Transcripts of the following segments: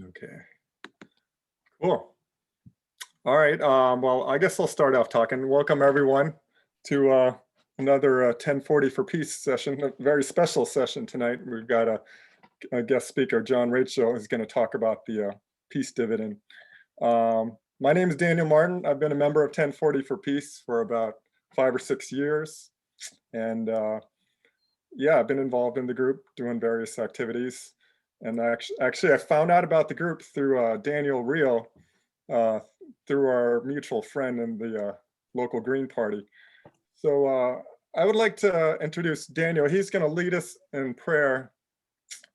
Okay, cool. All right, well, I guess I'll start off talking. Welcome everyone to another 1040 for Peace session, a very special session tonight. We've got a guest speaker, John Rachel, is going to talk about the Peace Dividend. My name is Daniel Martin. I've been a member of 1040 for Peace for about 5 or 6 years. And yeah, I've been involved in the group doing various activities. And actually I found out about the group through Daniel Riehl, through our mutual friend in the local Green Party. So I would like to introduce Daniel. He's going to lead us in prayer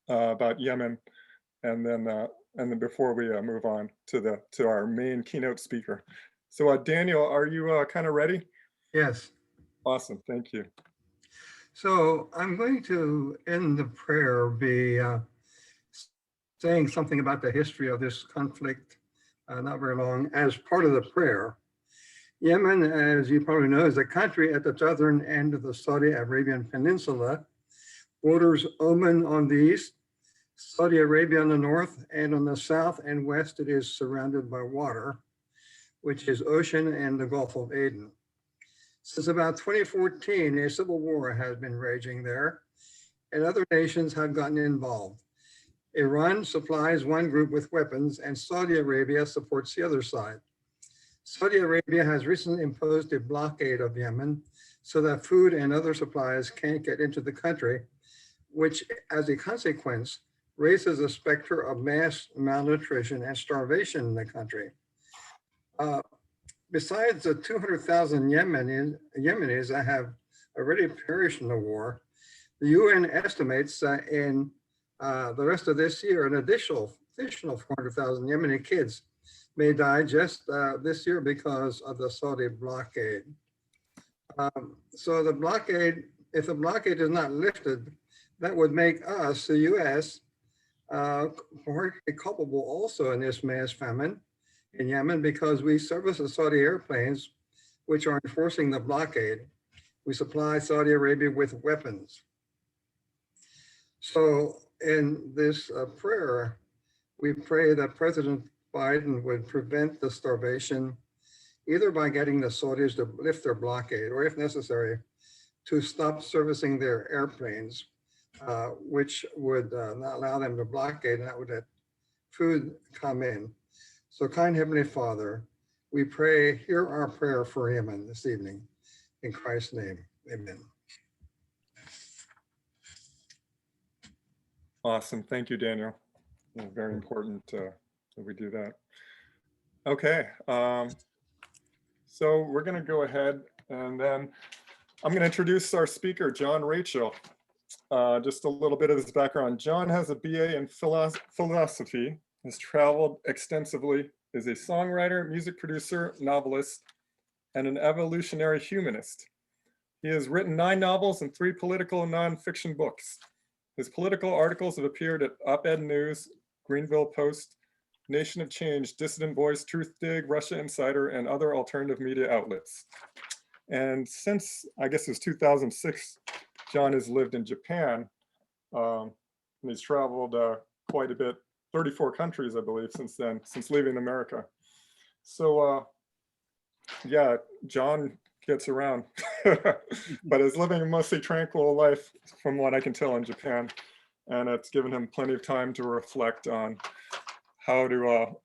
about Yemen, and then before we move on to our main keynote speaker. So Daniel, are you kind of ready? Yes. Awesome, thank you. So I'm going to end the prayer be saying something about the history of this conflict, not very long, as part of the prayer. Yemen, as you probably know, is a country at the southern end of the Saudi Arabian Peninsula, borders Oman on the east, Saudi Arabia on the north, and on the south and west it is surrounded by water, which is ocean and the Gulf of Aden. Since about 2014, a civil war has been raging there, and other nations have gotten involved. Iran supplies one group with weapons, and Saudi Arabia supports the other side. Saudi Arabia has recently imposed a blockade of Yemen so that food and other supplies can't get into the country, which, as a consequence, raises the specter of mass malnutrition and starvation in the country. Besides the 200,000 Yemenis that have already perished in the war, the UN estimates that in the rest of this year, an additional 400,000 Yemeni kids may die just this year because of the Saudi blockade. So the blockade, if the blockade is not lifted, that would make us, the US, culpable also in this mass famine in Yemen, because we service the Saudi airplanes, which are enforcing the blockade. We supply Saudi Arabia with weapons. So in this prayer, we pray that President Biden would prevent the starvation, either by getting the Saudis to lift their blockade, or if necessary, to stop servicing their airplanes, which would not allow them to blockade, and that would let food come in. So kind Heavenly Father, we pray, hear our prayer for Yemen this evening. In Christ's name, amen. Awesome, thank you, Daniel. Very important that we do that. Okay, so we're gonna go ahead and then I'm gonna introduce our speaker, John Rachel. Just a little bit of his background. John has a BA in philosophy, has traveled extensively, is a songwriter, music producer, novelist, and an evolutionary humanist. He has written 9 novels and 3 political and nonfiction books. His political articles have appeared at Op-Ed News, Greenville Post, Nation of Change, Dissident Voice, Truth Dig, Russia Insider, and other alternative media outlets. And since, I guess it was 2006, John has lived in Japan, and he's traveled quite a bit, 34 countries, I believe, since then, since leaving America. So yeah, John gets around, but is living a mostly tranquil life from what I can tell in Japan. And it's given him plenty of time to reflect on how to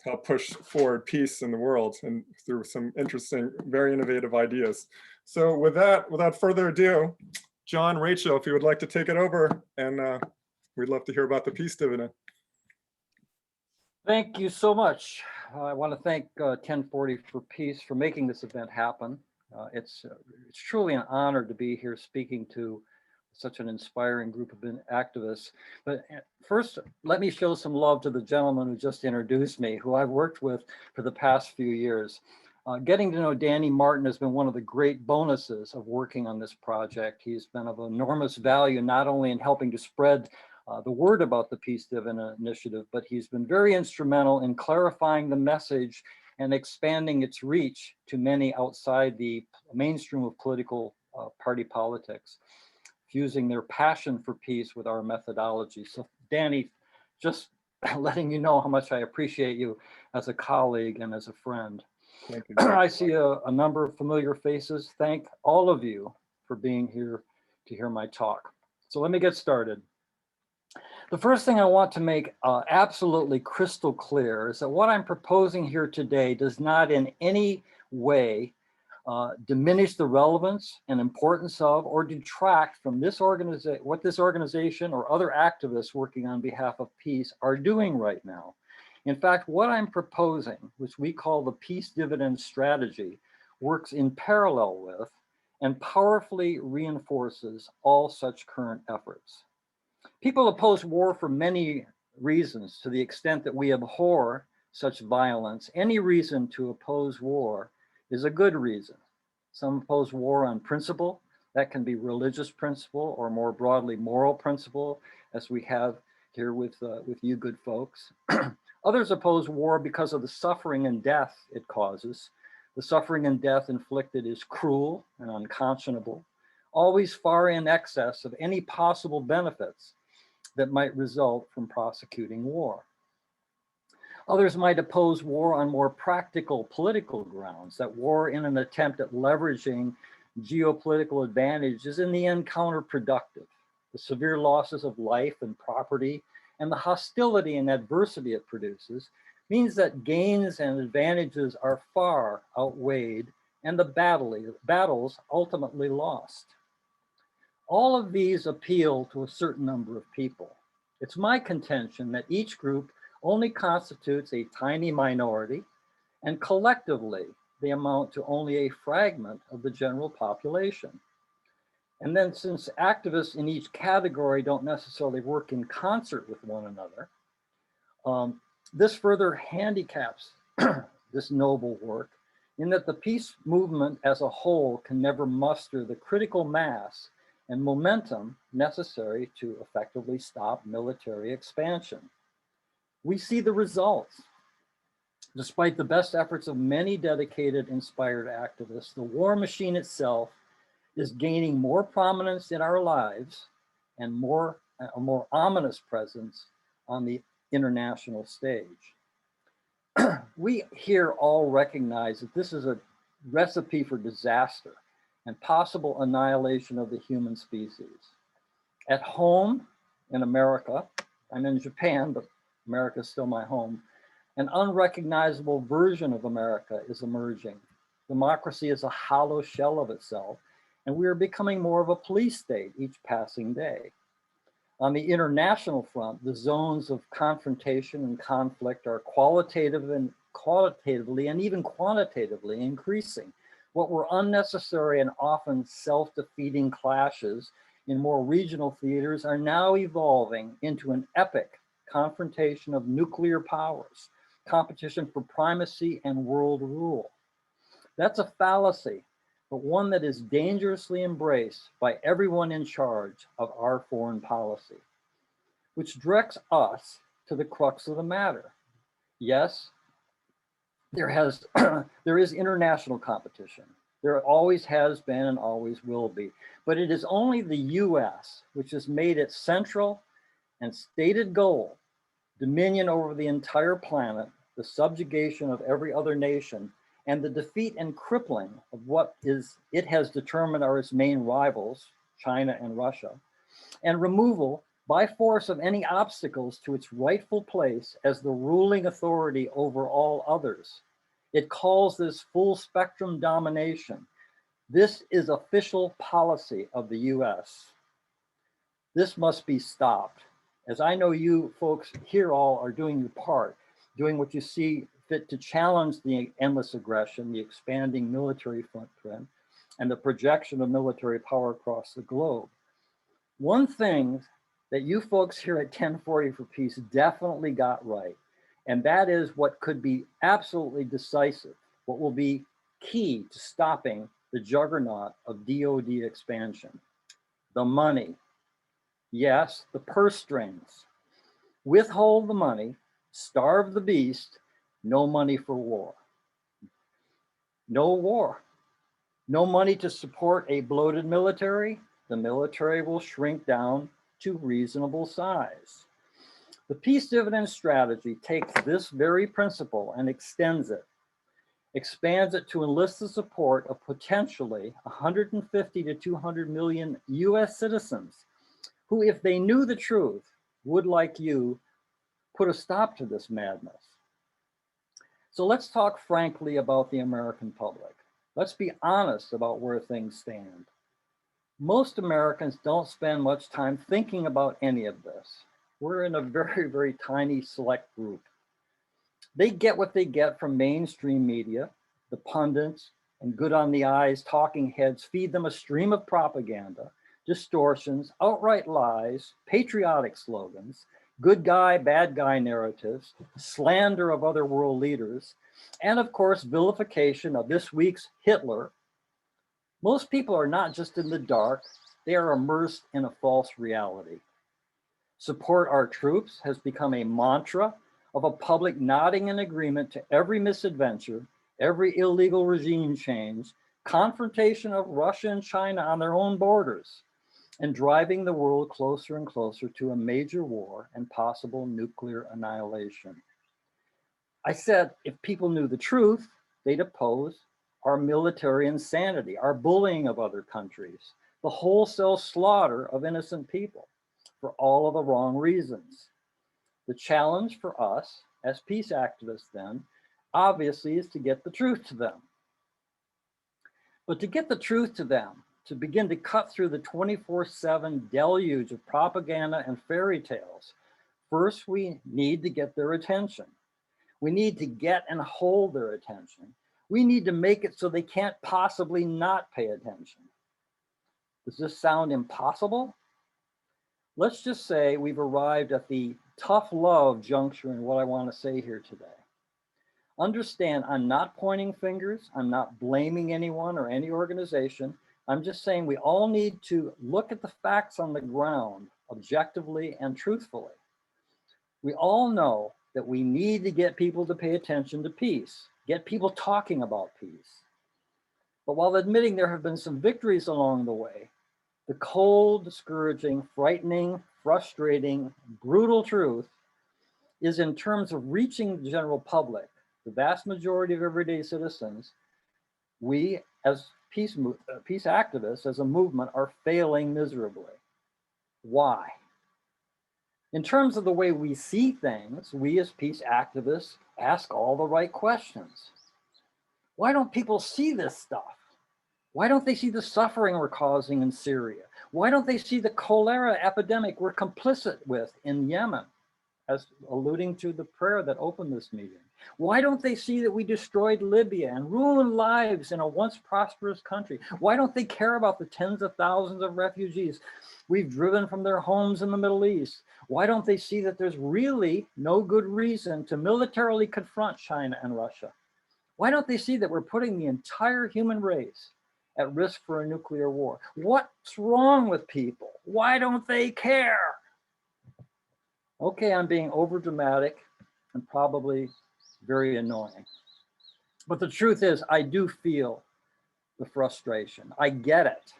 help push forward peace in the world, and through some interesting, very innovative ideas. So with that, without further ado, John Rachel, if you would like to take it over, and we'd love to hear about the Peace Dividend. Thank you so much. I want to thank 1040 for Peace for making this event happen. It's truly an honor to be here speaking to such an inspiring group of activists. But first, let me show some love to the gentleman who just introduced me, who I've worked with for the past few years. Getting to know Danny Martin has been one of the great bonuses of working on this project. He's been of enormous value, not only in helping to spread the word about the Peace Dividend initiative, but he's been very instrumental in clarifying the message and expanding its reach to many outside the mainstream of political party politics, fusing their passion for peace with our methodology. So Danny, just letting you know how much I appreciate you as a colleague and as a friend. Thank you. I see a number of familiar faces. Thank all of you for being here to hear my talk. So let me get started. The first thing I want to make absolutely crystal clear is that what I'm proposing here today does not in any way diminish the relevance and importance of or detract from this organization, what this organization or other activists working on behalf of peace are doing right now. In fact, what I'm proposing, which we call the Peace Dividend strategy, works in parallel with and powerfully reinforces all such current efforts. People oppose war for many reasons. To the extent that we abhor such violence, any reason to oppose war is a good reason. Some oppose war on principle. That can be religious principle or more broadly moral principle, as we have here with you good folks. Others oppose war because of the suffering and death it causes. The suffering and death inflicted is cruel and unconscionable, always far in excess of any possible benefits that might result from prosecuting war. Others might oppose war on more practical political grounds, that war in an attempt at leveraging geopolitical advantage is in the end counterproductive. The severe losses of life and property and the hostility and adversity it produces means that gains and advantages are far outweighed and the battles ultimately lost. All of these appeal to a certain number of people. It's my contention that each group only constitutes a tiny minority, and collectively they amount to only a fragment of the general population. And then, since activists in each category don't necessarily work in concert with one another, this further handicaps this noble work in that the peace movement as a whole can never muster the critical mass and momentum necessary to effectively stop military expansion. We see the results. Despite the best efforts of many dedicated, inspired activists, the war machine itself is gaining more prominence in our lives and a more ominous presence on the international stage. We here all recognize that this is a recipe for disaster and possible annihilation of the human species. At home in America, I'm in Japan, but America is still my home, an unrecognizable version of America is emerging. Democracy is a hollow shell of itself, and we are becoming more of a police state each passing day. On the international front, the zones of confrontation and conflict are qualitatively and even quantitatively increasing. What were unnecessary and often self-defeating clashes in more regional theaters are now evolving into an epic confrontation of nuclear powers, competition for primacy and world rule. That's a fallacy, but one that is dangerously embraced by everyone in charge of our foreign policy, which directs us to the crux of the matter. Yes, there is international competition. There always has been and always will be, but it is only the US which has made its central and stated goal dominion over the entire planet, the subjugation of every other nation, and the defeat and crippling of what it has determined are its main rivals, China and Russia, and removal by force of any obstacles to its rightful place as the ruling authority over all others. It calls this full spectrum domination. This is official policy of the US. This must be stopped. As I know you folks here all are doing your part, doing what you see fit to challenge the endless aggression, the expanding military footprint, and the projection of military power across the globe. One thing that you folks here at 1040 for Peace definitely got right, and that is what could be absolutely decisive, what will be key to stopping the juggernaut of DoD expansion. The money. Yes, the purse strings. Withhold the money, starve the beast, no money for war. No war. No money to support a bloated military. The military will shrink down to reasonable size. The peace dividend strategy takes this very principle and extends it, expands it to enlist the support of potentially 150 to 200 million US citizens who, if they knew the truth, would, like you, put a stop to this madness. So let's talk frankly about the American public. Let's be honest about where things stand. Most Americans don't spend much time thinking about any of this. We're in a very, very tiny select group. They get what they get from mainstream media. The pundits and good on the eyes talking heads feed them a stream of propaganda, distortions, outright lies, patriotic slogans, good guy, bad guy narratives, slander of other world leaders, and of course, vilification of this week's Hitler. Most people are not just in the dark, they are immersed in a false reality. Support our troops has become a mantra of a public nodding in agreement to every misadventure, every illegal regime change, confrontation of Russia and China on their own borders, and driving the world closer and closer to a major war and possible nuclear annihilation. I said, if people knew the truth, they'd oppose our military insanity, our bullying of other countries, the wholesale slaughter of innocent people for all of the wrong reasons. The challenge for us as peace activists then, obviously, is to get the truth to them. But to get the truth to them, to begin to cut through the 24/7 deluge of propaganda and fairy tales, first we need to get their attention. We need to get and hold their attention. We need to make it so they can't possibly not pay attention. Does this sound impossible? Let's just say we've arrived at the tough love juncture in what I want to say here today. Understand, I'm not pointing fingers. I'm not blaming anyone or any organization. I'm just saying we all need to look at the facts on the ground objectively and truthfully. We all know that we need to get people to pay attention to peace, get people talking about peace. But while admitting there have been some victories along the way, the cold, discouraging, frightening, frustrating, brutal truth is, in terms of reaching the general public, the vast majority of everyday citizens, we as peace activists, as a movement, are failing miserably. Why? In terms of the way we see things, we as peace activists ask all the right questions. Why don't people see this stuff? Why don't they see the suffering we're causing in Syria? Why don't they see the cholera epidemic we're complicit with in Yemen, as alluding to the prayer that opened this meeting? Why don't they see that we destroyed Libya and ruined lives in a once prosperous country? Why don't they care about the tens of thousands of refugees we've driven from their homes in the Middle East? Why don't they see that there's really no good reason to militarily confront China and Russia? Why don't they see that we're putting the entire human race at risk for a nuclear war? What's wrong with people? Why don't they care? Okay, I'm being over dramatic and probably very annoying. But the truth is, I do feel the frustration. I get it.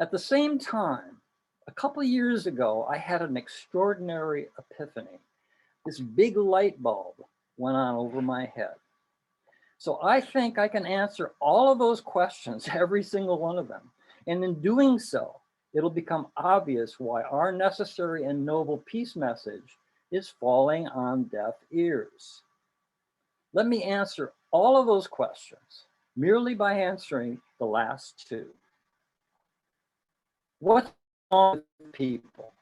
At the same time, a couple of years ago, I had an extraordinary epiphany. This big light bulb went on over my head. So I think I can answer all of those questions, every single one of them. And in doing so, it'll become obvious why our necessary and noble peace message is falling on deaf ears. Let me answer all of those questions merely by answering the last two. What's wrong with people?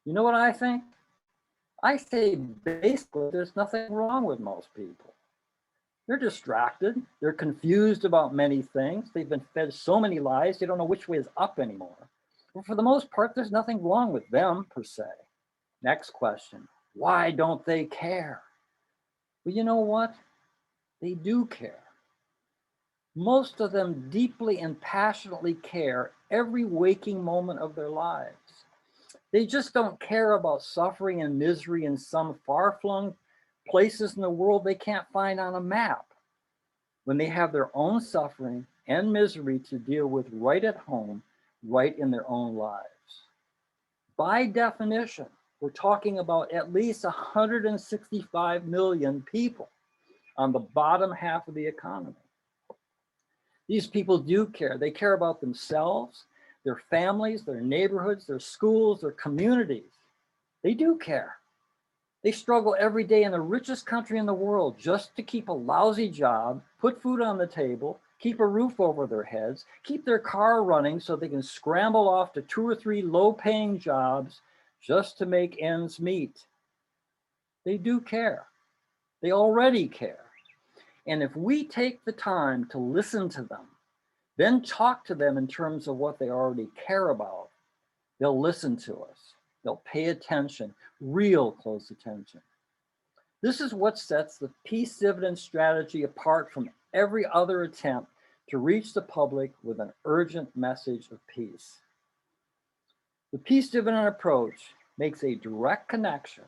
You know what I think? I say basically there's nothing wrong with most people. They're distracted. They're confused about many things. They've been fed so many lies, they don't know which way is up anymore. But for the most part, there's nothing wrong with them per se. Next question, why don't they care? Well, you know what? They do care. Most of them deeply and passionately care every waking moment of their lives. They just don't care about suffering and misery in some far-flung places in the world they can't find on a map, when they have their own suffering and misery to deal with right at home, right in their own lives. By definition, We're talking about at least 165 million people on the bottom half of the economy. These people do care. They care about themselves, their families, their neighborhoods, their schools, their communities. They do care. They struggle every day in the richest country in the world just to keep a lousy job, put food on the table, keep a roof over their heads, keep their car running so they can scramble off to 2 or 3 low-paying jobs just to make ends meet. They do care. They already care. And if we take the time to listen to them, then talk to them in terms of what they already care about, they'll listen to us. They'll pay attention, real close attention. This is what sets the Peace Dividend strategy apart from every other attempt to reach the public with an urgent message of peace. The Peace Dividend approach makes a direct connection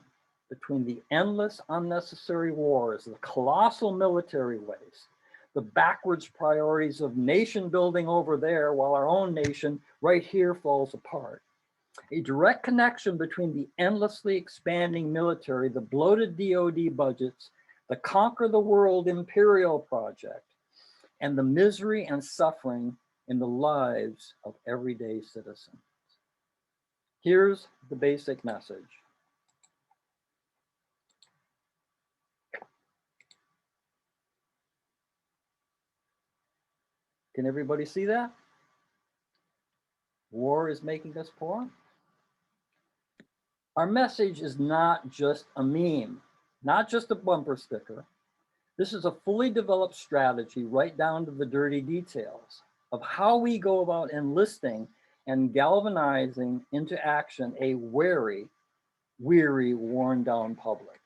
between the endless unnecessary wars, the colossal military waste, the backwards priorities of nation building over there while our own nation right here falls apart. A direct connection between the endlessly expanding military, the bloated DoD budgets, the conquer the world imperial project, and the misery and suffering in the lives of everyday citizens. Here's the basic message. Can everybody see that? War is making us poor. Our message is not just a meme, not just a bumper sticker. This is a fully developed strategy right down to the dirty details of how we go about enlisting and galvanizing into action a wary, weary, worn down public.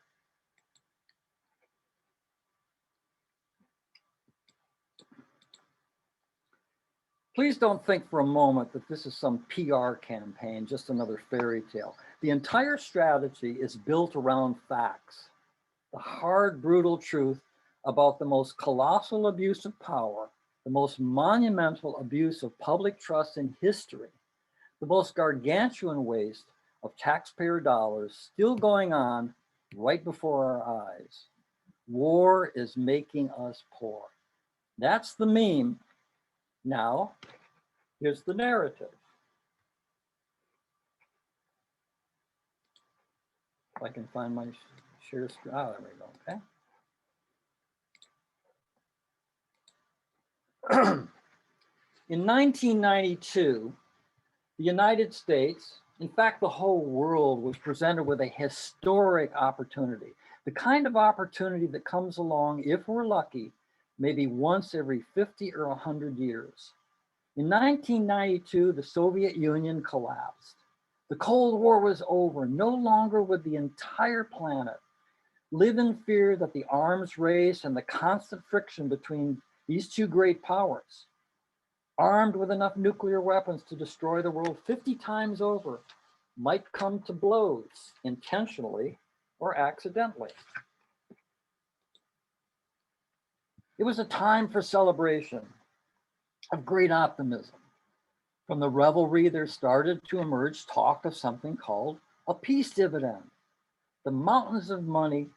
Please don't think for a moment that this is some PR campaign, just another fairy tale. The entire strategy is built around facts, the hard, brutal truth about the most colossal abuse of power, the most monumental abuse of public trust in history, the most gargantuan waste of taxpayer dollars still going on right before our eyes. War is making us poor. That's the meme. Now, here's the narrative. If I can find my share screen. Oh, there we go, okay. In 1992, the United States, in fact, the whole world was presented with a historic opportunity. The kind of opportunity that comes along, if we're lucky, maybe once every 50 or 100 years. In 1992, the Soviet Union collapsed. The Cold War was over. No longer would the entire planet live in fear that the arms race and the constant friction between these two great powers, armed with enough nuclear weapons to destroy the world 50 times over, might come to blows intentionally or accidentally. It was a time for celebration, of great optimism. From the revelry, there started to emerge talk of something called a peace dividend. The mountains of money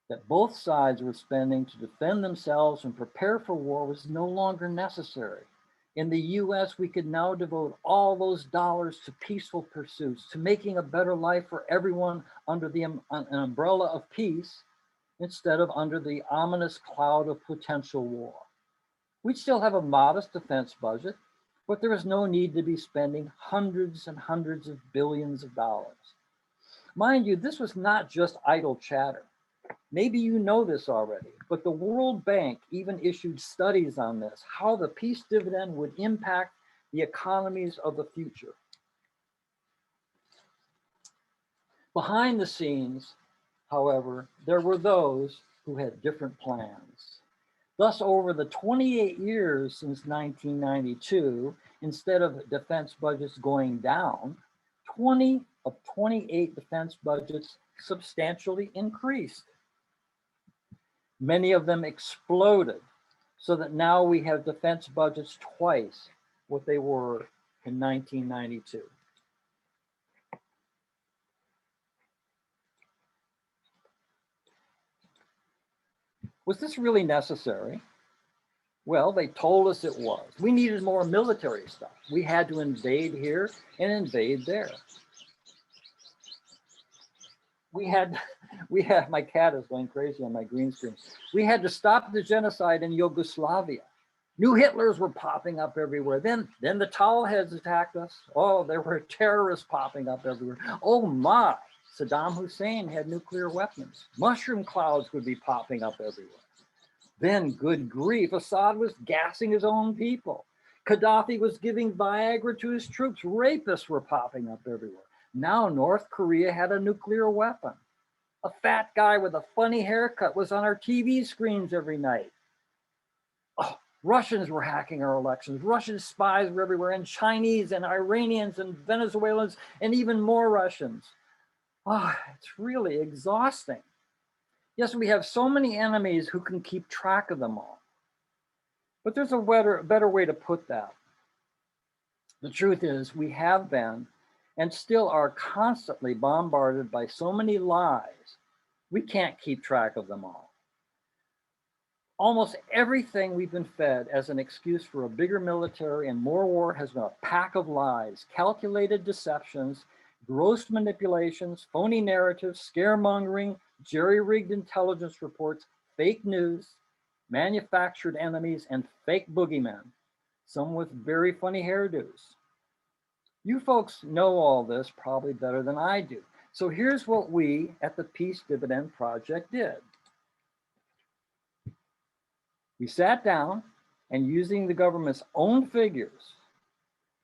that both sides were spending to defend themselves and prepare for war was no longer necessary. In the US, we could now devote all those dollars to peaceful pursuits, to making a better life for everyone under an umbrella of peace, instead of under the ominous cloud of potential war. We'd still have a modest defense budget, but there is no need to be spending hundreds and hundreds of billions of dollars. Mind you, this was not just idle chatter. Maybe you know this already, but the World Bank even issued studies on this, how the peace dividend would impact the economies of the future. Behind the scenes, however, there were those who had different plans. Thus, over the 28 years since 1992, instead of defense budgets going down, 20 of 28 defense budgets substantially increased. Many of them exploded, so that now we have defense budgets twice what they were in 1992. Was this really necessary? Well, they told us it was. We needed more military stuff. We had to invade here and invade there. We had, my cat is going crazy on my green screen. We had to stop the genocide in Yugoslavia. New Hitlers were popping up everywhere. Then the towelheads attacked us. Oh, there were terrorists popping up everywhere. Oh my, Saddam Hussein had nuclear weapons. Mushroom clouds would be popping up everywhere. Then, good grief, Assad was gassing his own people. Gaddafi was giving Viagra to his troops. Rapists were popping up everywhere. Now North Korea had a nuclear weapon. A fat guy with a funny haircut was on our TV screens every night. Oh, Russians were hacking our elections. Russian spies were everywhere, and Chinese and Iranians and Venezuelans and even more Russians. Oh, it's really exhausting. Yes, we have so many enemies who can keep track of them all. But there's a better way to put that. The truth is, we have been and still are constantly bombarded by so many lies, we can't keep track of them all. Almost everything we've been fed as an excuse for a bigger military and more war has been a pack of lies, calculated deceptions, gross manipulations, phony narratives, scaremongering, jerry-rigged intelligence reports, fake news, manufactured enemies, and fake boogeymen, some with very funny hairdos. You folks know all this probably better than I do. So here's what we at the Peace Dividend Project did. We sat down and using the government's own figures,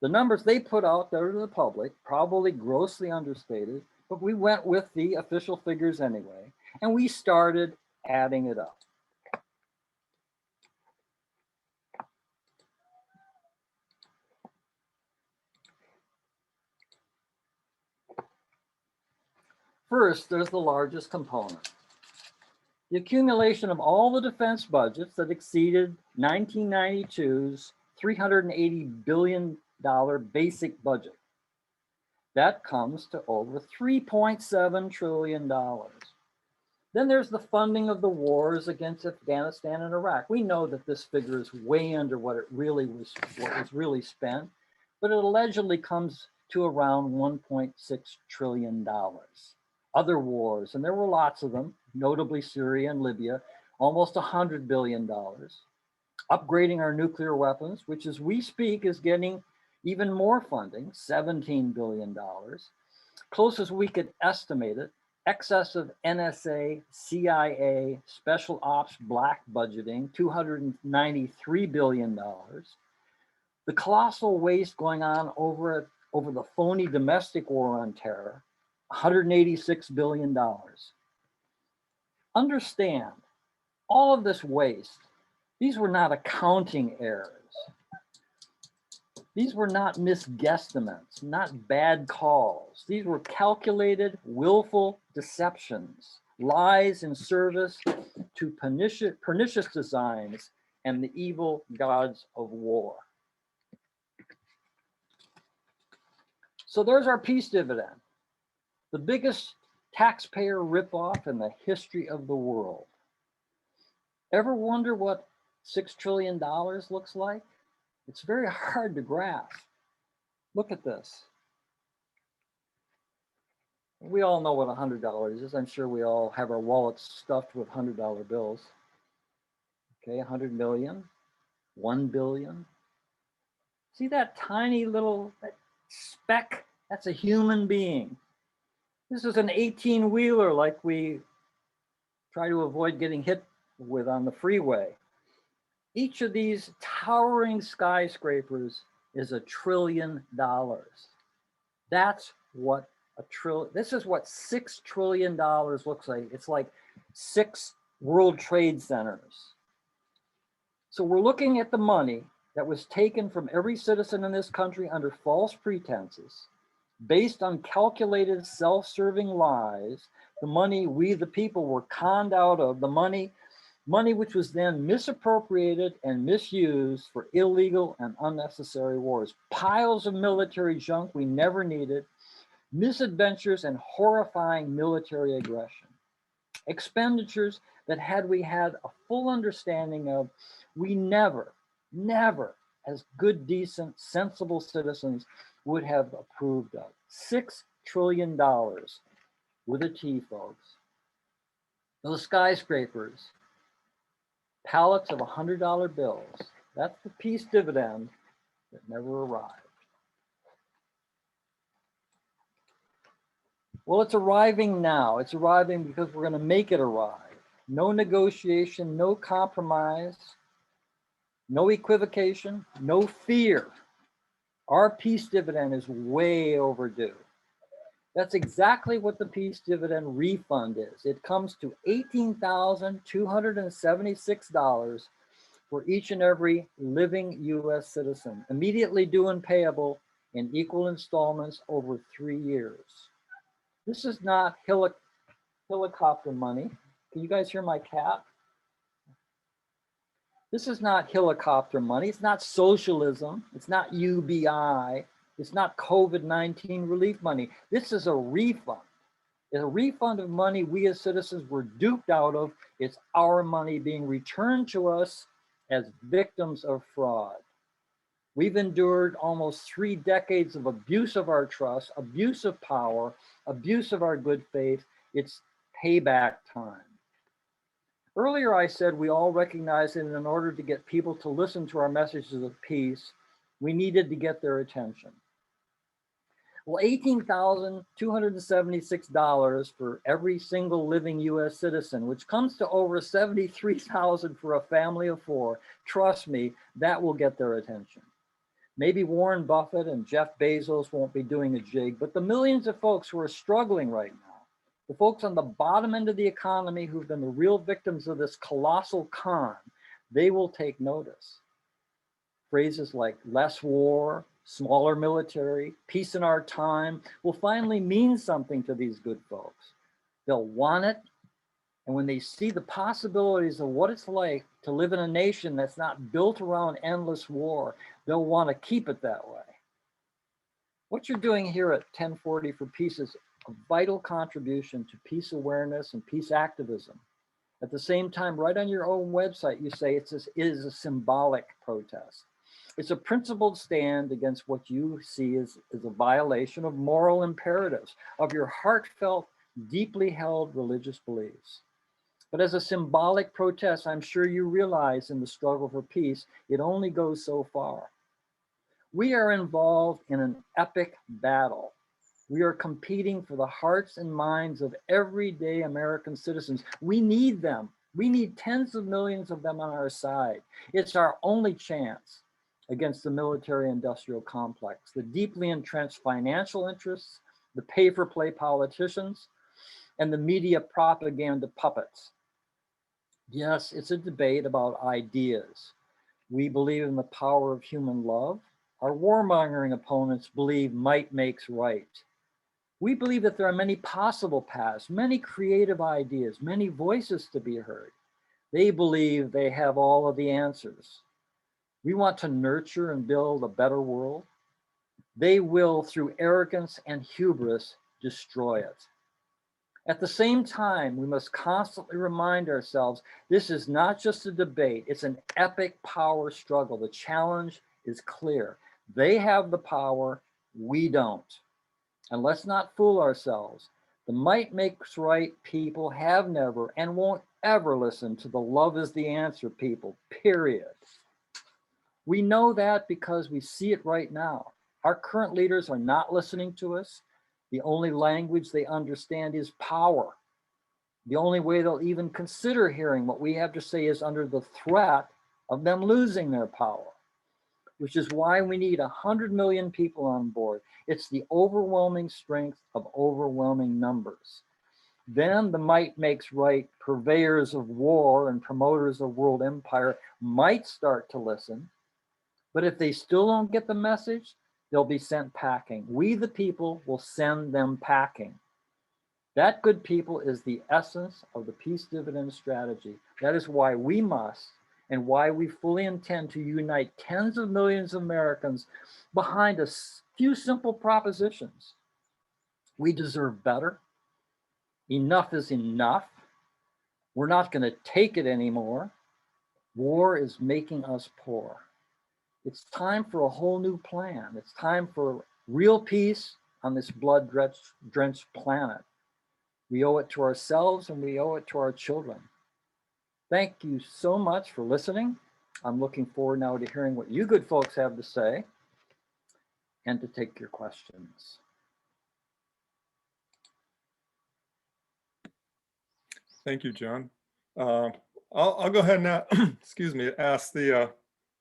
the numbers they put out there to the public, probably grossly understated, but we went with the official figures anyway, and we started adding it up. First, there's the largest component. The accumulation of all the defense budgets that exceeded 1992's $380 billion basic budget. That comes to over $3.7 trillion. Then there's the funding of the wars against Afghanistan and Iraq. We know that this figure is way under what was really spent, but it allegedly comes to around $1.6 trillion. Other wars, and there were lots of them, notably Syria and Libya, almost $100 billion. Upgrading our nuclear weapons, which as we speak is getting even more funding, $17 billion. Close as we could estimate it, excess of NSA, CIA, special ops black budgeting, $293 billion. The colossal waste going on over the phony domestic war on terror, $186 billion. Understand, all of this waste, these were not accounting errors. These were not misguesstimates, not bad calls. These were calculated, willful deceptions, lies in service to pernicious designs and the evil gods of war. So there's our peace dividend, the biggest taxpayer ripoff in the history of the world. Ever wonder what $6 trillion looks like? It's very hard to grasp. Look at this. We all know what $100 is. I'm sure we all have our wallets stuffed with $100 bills. Okay, 100 million, 1 billion. See that tiny little speck? That's a human being. This is an 18-wheeler like we try to avoid getting hit with on the freeway. Each of these towering skyscrapers is $1 trillion. That's what this is what $6 trillion looks like. It's like 6 World Trade Centers. So we're looking at the money that was taken from every citizen in this country under false pretenses, based on calculated self-serving lies, the money we the people were conned out of, the money which was then misappropriated and misused for illegal and unnecessary wars. Piles of military junk we never needed, misadventures and horrifying military aggression. Expenditures that had we had a full understanding of, we never, as good, decent, sensible citizens would have approved of. $6 trillion with a T, folks. Those skyscrapers, pallets of $100 bills, that's the peace dividend that never arrived. Well, it's arriving now. It's arriving because we're going to make it arrive. No negotiation, no compromise, no equivocation, no fear. Our peace dividend is way overdue. That's exactly what the peace dividend refund is. It comes to $18,276 for each and every living US citizen, immediately due and payable in equal installments over 3 years. This is not helicopter money. Can you guys hear my cat? This is not helicopter money. It's not socialism. It's not UBI. It's not COVID-19 relief money. This is a refund. It's a refund of money we as citizens were duped out of. It's our money being returned to us as victims of fraud. We've endured almost 3 decades of abuse of our trust, abuse of power, abuse of our good faith. It's payback time. Earlier, I said we all recognize that in order to get people to listen to our messages of peace, we needed to get their attention. Well, $18,276 for every single living US citizen, which comes to over $73,000 for a family of 4. Trust me, that will get their attention. Maybe Warren Buffett and Jeff Bezos won't be doing a jig, but the millions of folks who are struggling right now, the folks on the bottom end of the economy who've been the real victims of this colossal con, they will take notice. Phrases like less war, smaller military, peace in our time will finally mean something to these good folks. They'll want it. And when they see the possibilities of what it's like to live in a nation that's not built around endless war, they'll want to keep it that way. What you're doing here at 1040 for Peace is a vital contribution to peace awareness and peace activism. At the same time, right on your own website, you say it is a symbolic protest. It's a principled stand against what you see as a violation of moral imperatives, of your heartfelt, deeply held religious beliefs. But as a symbolic protest, I'm sure you realize in the struggle for peace, it only goes so far. We are involved in an epic battle. We are competing for the hearts and minds of everyday American citizens. We need them. We need tens of millions of them on our side. It's our only chance against the military-industrial complex, the deeply entrenched financial interests, the pay-for-play politicians, and the media propaganda puppets. Yes, it's a debate about ideas. We believe in the power of human love. Our warmongering opponents believe might makes right. We believe that there are many possible paths, many creative ideas, many voices to be heard. They believe they have all of the answers. We want to nurture and build a better world. They will, through arrogance and hubris, destroy it. At the same time, we must constantly remind ourselves this is not just a debate, it's an epic power struggle. The challenge is clear. They have the power, we don't. And let's not fool ourselves. The might makes right people have never and won't ever listen to the love is the answer people, period. We know that because we see it right now. Our current leaders are not listening to us. The only language they understand is power. The only way they'll even consider hearing what we have to say is under the threat of them losing their power, which is why we need 100 million people on board. It's the overwhelming strength of overwhelming numbers. Then the might makes right purveyors of war and promoters of world empire might start to listen. But if they still don't get the message, they'll be sent packing. We, the people, will send them packing. That, good people, is the essence of the peace dividend strategy. That is why we must, and why we fully intend to unite tens of millions of Americans behind a few simple propositions. We deserve better. Enough is enough. We're not going to take it anymore. War is making us poor. It's time for a whole new plan. It's time for real peace on this blood-drenched planet. We owe it to ourselves and we owe it to our children. Thank you so much for listening. I'm looking forward now to hearing what you good folks have to say and to take your questions. Thank you, John. I'll go ahead and, excuse me, ask the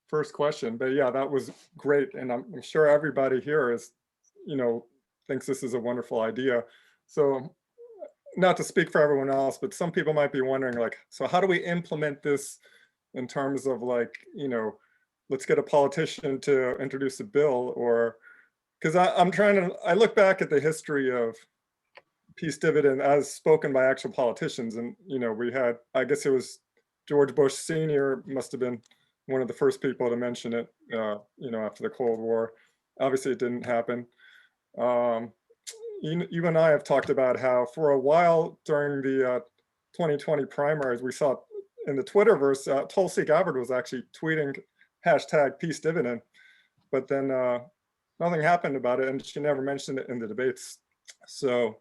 first question. But yeah, that was great. And I'm sure everybody here is, thinks this is a wonderful idea. So not to speak for everyone else, but some people might be wondering, like, so how do we implement this in terms of like, let's get a politician to introduce a bill, or because I look back at the history of Peace Dividend as spoken by actual politicians. And, we had, I guess it was George Bush Sr. must have been one of the first people to mention it, after the Cold War. Obviously it didn't happen. You and I have talked about how for a while during the 2020 primaries, we saw in the Twitterverse, Tulsi Gabbard was actually tweeting hashtag Peace Dividend, but then nothing happened about it, and she never mentioned it in the debates. So,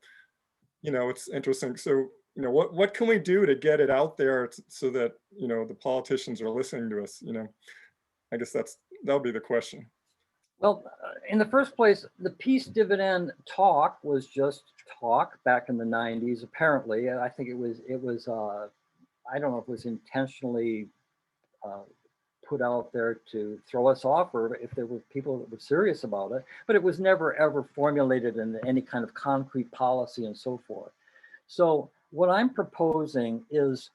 it's interesting. So, what can we do to get it out there so that, the politicians are listening to us? I guess that'll be the question. Well, in the first place, the Peace Dividend talk was just talk back in the 90s, apparently. I think it was I don't know if it was intentionally put out there to throw us off, or if there were people that were serious about it, but it was never ever formulated in any kind of concrete policy and so forth. So what I'm proposing is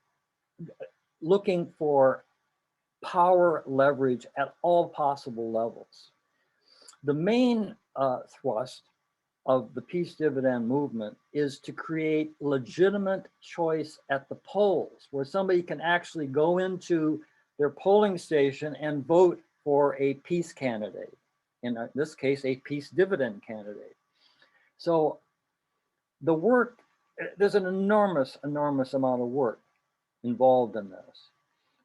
looking for power leverage at all possible levels. The main thrust of the Peace Dividend movement is to create legitimate choice at the polls, where somebody can actually go into their polling station and vote for a peace candidate. In this case, a Peace Dividend candidate. So the work, there's an enormous amount of work involved in this.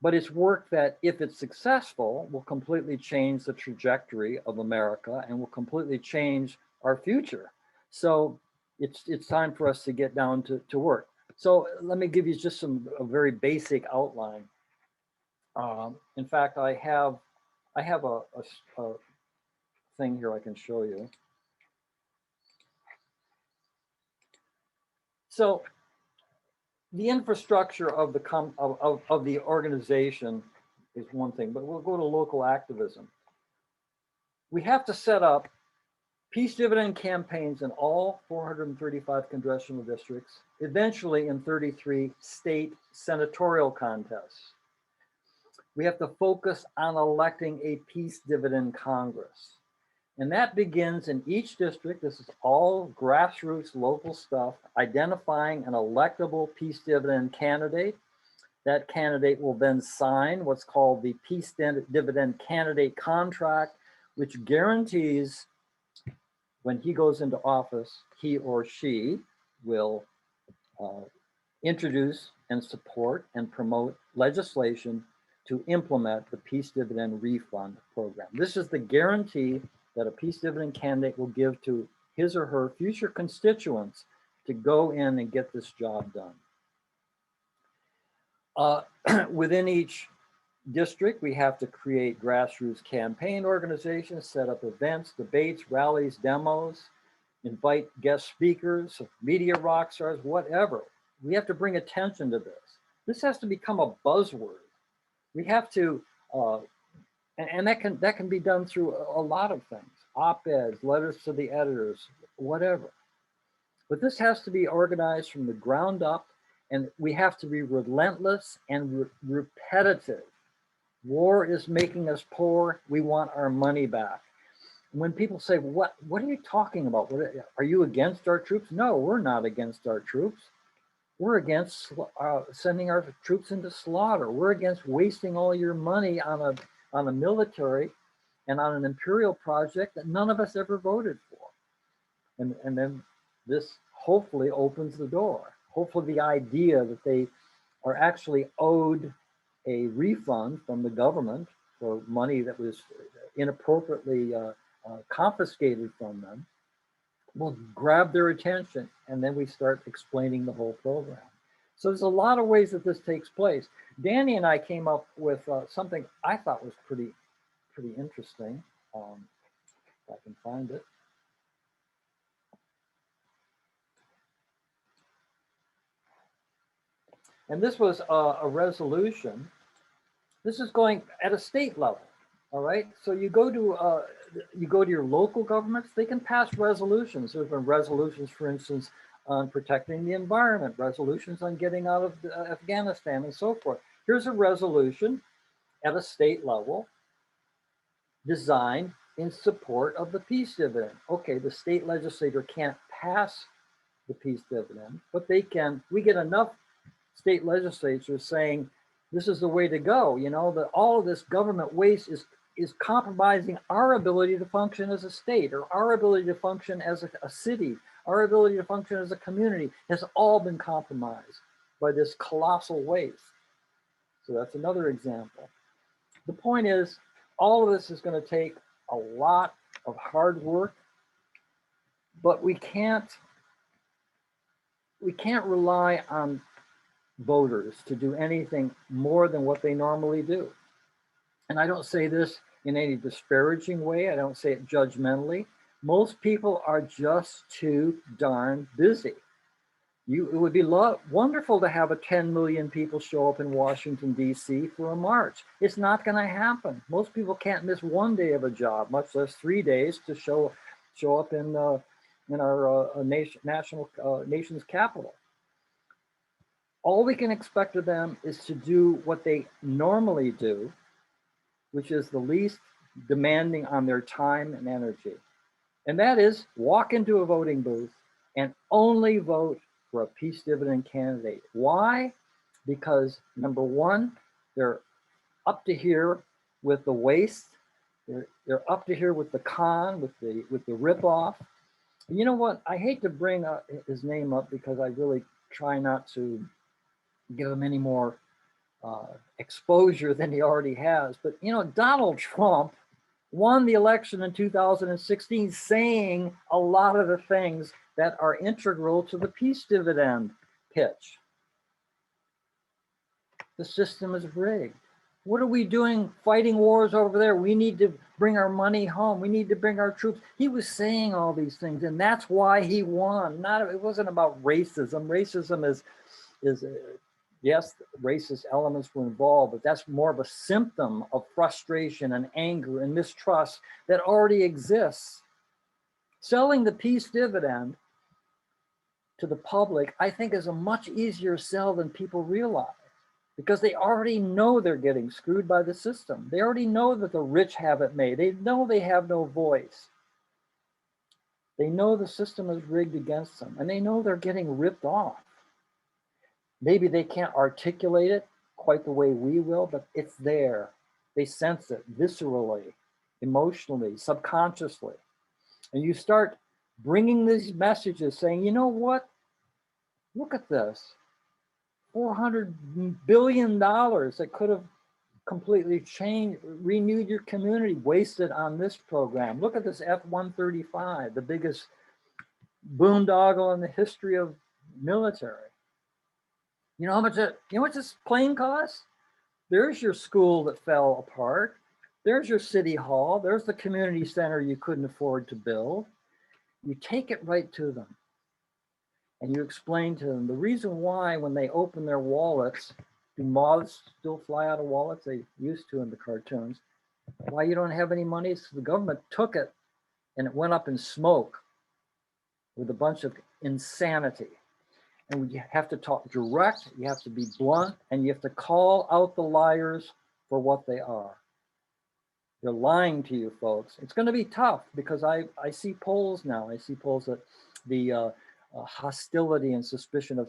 But it's work that, if it's successful, will completely change the trajectory of America and will completely change our future. So it's time for us to get down to work. So let me give you just a very basic outline. In fact, I have a thing here I can show you. So the infrastructure of the organization is one thing, but we'll go to local activism. We have to set up Peace Dividend campaigns in all 435 congressional districts, eventually in 33 state senatorial contests. We have to focus on electing a Peace Dividend Congress. And that begins in each district. This is all grassroots local stuff, identifying an electable Peace Dividend candidate. That candidate will then sign what's called the Peace Dividend Candidate Contract, which guarantees when he goes into office, he or she will introduce and support and promote legislation to implement the Peace Dividend refund program. This is the guarantee that a Peace Dividend candidate will give to his or her future constituents to go in and get this job done. Within each district, we have to create grassroots campaign organizations, set up events, debates, rallies, demos, invite guest speakers, media rock stars, whatever. We have to bring attention to this. This has to become a buzzword. We have to, and that can be done through a lot of things, op-eds, letters to the editors, whatever. But this has to be organized from the ground up, and we have to be relentless and repetitive. War is making us poor. We want our money back. When people say, what are you talking about? Are you against our troops? No, we're not against our troops. We're against sending our troops into slaughter. We're against wasting all your money on a military and on an imperial project that none of us ever voted for. And then this hopefully opens the door. Hopefully the idea that they are actually owed a refund from the government for money that was inappropriately confiscated from them, will grab their attention, and then we start explaining the whole program. So there's a lot of ways that this takes place. Danny and I came up with something I thought was pretty interesting. If I can find it. And this was a resolution. This is going at a state level. All right. So you go to your local governments. They can pass resolutions. There's been resolutions, for instance, on protecting the environment, resolutions on getting out of Afghanistan, and so forth. Here's a resolution at a state level designed in support of the peace dividend. Okay, the state legislator can't pass the peace dividend, but they can. We get enough state legislatures saying this is the way to go. You know, that all of this government waste is compromising our ability to function as a state, or our ability to function as a city, our ability to function as a community has all been compromised by this colossal waste. So that's another example. The point is, all of this is going to take a lot of hard work, but we can't rely on voters to do anything more than what they normally do. And I don't say this in any disparaging way. I don't say it judgmentally. Most people are just too darn busy. It would be wonderful to have 10 million people show up in Washington, D.C. for a march. It's not going to happen. Most people can't miss one day of a job, much less 3 days to show up in our nation's capital. All we can expect of them is to do what they normally do, which is the least demanding on their time and energy. And that is walk into a voting booth and only vote for a peace dividend candidate. Why? Because number one, they're up to here with the waste. They're up to here with the con, with the ripoff. And you know what? I hate to bring his name up because I really try not to give him any more exposure than he already has. But you know, Donald Trump won the election in 2016 saying a lot of the things that are integral to the peace dividend pitch. The system is rigged. What are we doing fighting wars over there? We need to bring our money home. We need to bring our troops. He was saying all these things, and that's why he won. It wasn't about racism. Racism is yes, racist elements were involved, but that's more of a symptom of frustration and anger and mistrust that already exists. Selling the peace dividend to the public, I think, is a much easier sell than people realize, because they already know they're getting screwed by the system. They already know that the rich have it made. They know they have no voice. They know the system is rigged against them, and they know they're getting ripped off. Maybe they can't articulate it quite the way we will, but it's there. They sense it viscerally, emotionally, subconsciously. And you start bringing these messages saying, you know what? Look at this. $400 billion that could have completely changed, renewed your community, wasted on this program. Look at this F-135, the biggest boondoggle in the history of military. You know how much this plane costs? There's your school that fell apart. There's your city hall. There's the community center you couldn't afford to build. You take it right to them. And you explain to them the reason why when they open their wallets, do moths still fly out of wallets? They used to in the cartoons. Why you don't have any money is the government took it and it went up in smoke with a bunch of insanity. And you have to talk direct, you have to be blunt, and you have to call out the liars for what they are. They're lying to you, folks. It's going to be tough because I see polls now. I see polls that the hostility and suspicion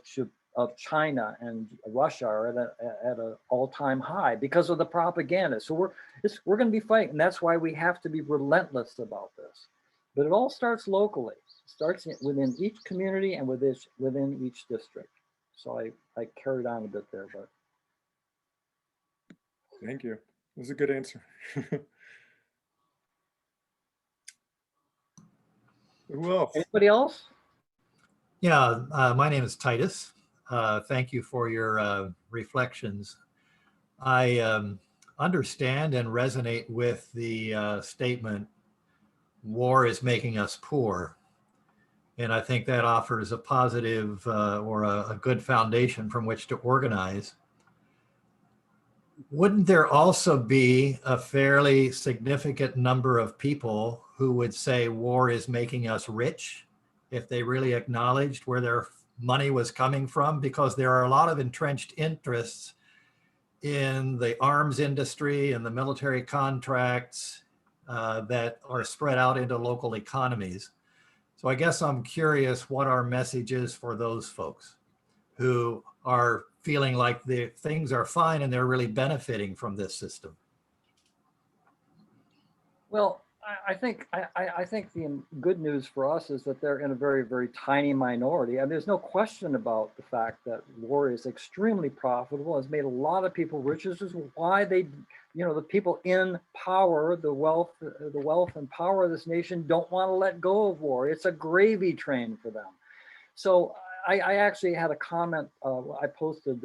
of China and Russia are at an all-time high because of the propaganda. So we're going to be fighting. And that's why we have to be relentless about this. But it all starts locally. It starts within each community and within each district. So I carried on a bit there, but. Thank you. It was a good answer. Who else? Anybody else? Yeah, my name is Titus. Thank you for your reflections. I understand and resonate with the statement, war is making us poor. And I think that offers a positive or a good foundation from which to organize. Wouldn't there also be a fairly significant number of people who would say war is making us rich if they really acknowledged where their money was coming from? Because there are a lot of entrenched interests in the arms industry and the military contracts that are spread out into local economies. So I guess I'm curious what our message is for those folks who are feeling like the things are fine and they're really benefiting from this system. Well, I think the good news for us is that they're in a very, very tiny minority. And there's no question about the fact that war is extremely profitable, has made a lot of people rich. This is why they, the people in power, the wealth and power of this nation don't want to let go of war. It's a gravy train for them. So I actually had a comment. I posted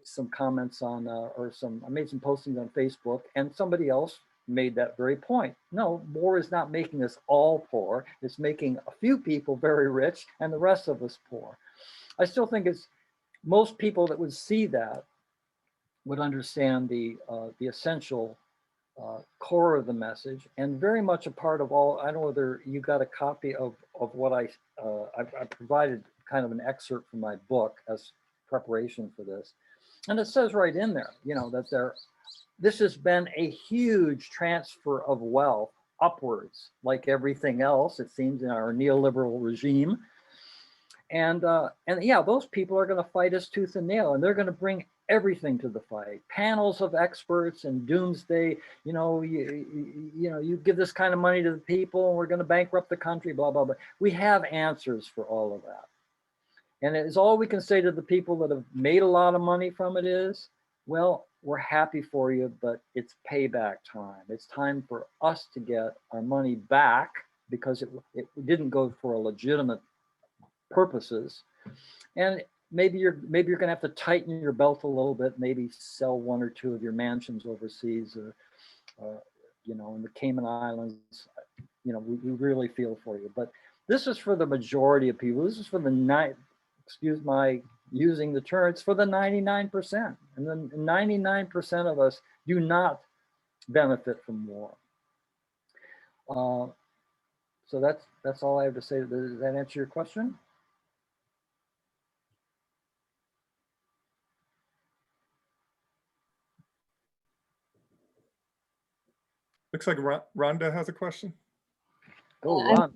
some comments on, I made some postings on Facebook, and somebody else made that very point. No, war is not making us all poor. It's making a few people very rich and the rest of us poor. I still think most people that would see that would understand the essential core of the message, and very much a part of all. I don't know whether you got a copy of what I provided, kind of an excerpt from my book as preparation for this. And it says right in there, that this has been a huge transfer of wealth upwards, like everything else, it seems, in our neoliberal regime. And yeah, those people are going to fight us tooth and nail, and they're going to bring everything to the fight. Panels of experts and doomsday, you give this kind of money to the people and we're going to bankrupt the country, blah, blah, blah. We have answers for all of that. And it's all we can say to the people that have made a lot of money from it is, well, we're happy for you, but it's payback time. It's time for us to get our money back because it didn't go for a legitimate purposes. And maybe you're going to have to tighten your belt a little bit, maybe sell one or two of your mansions overseas, or in the Cayman Islands. We really feel for you. But this is for the majority of people. This is for the excuse my using the term, it's for the 99%. And then 99% of us do not benefit from war. So that's all I have to say. Does that answer your question? Looks like Randa has a question. Go, Ron.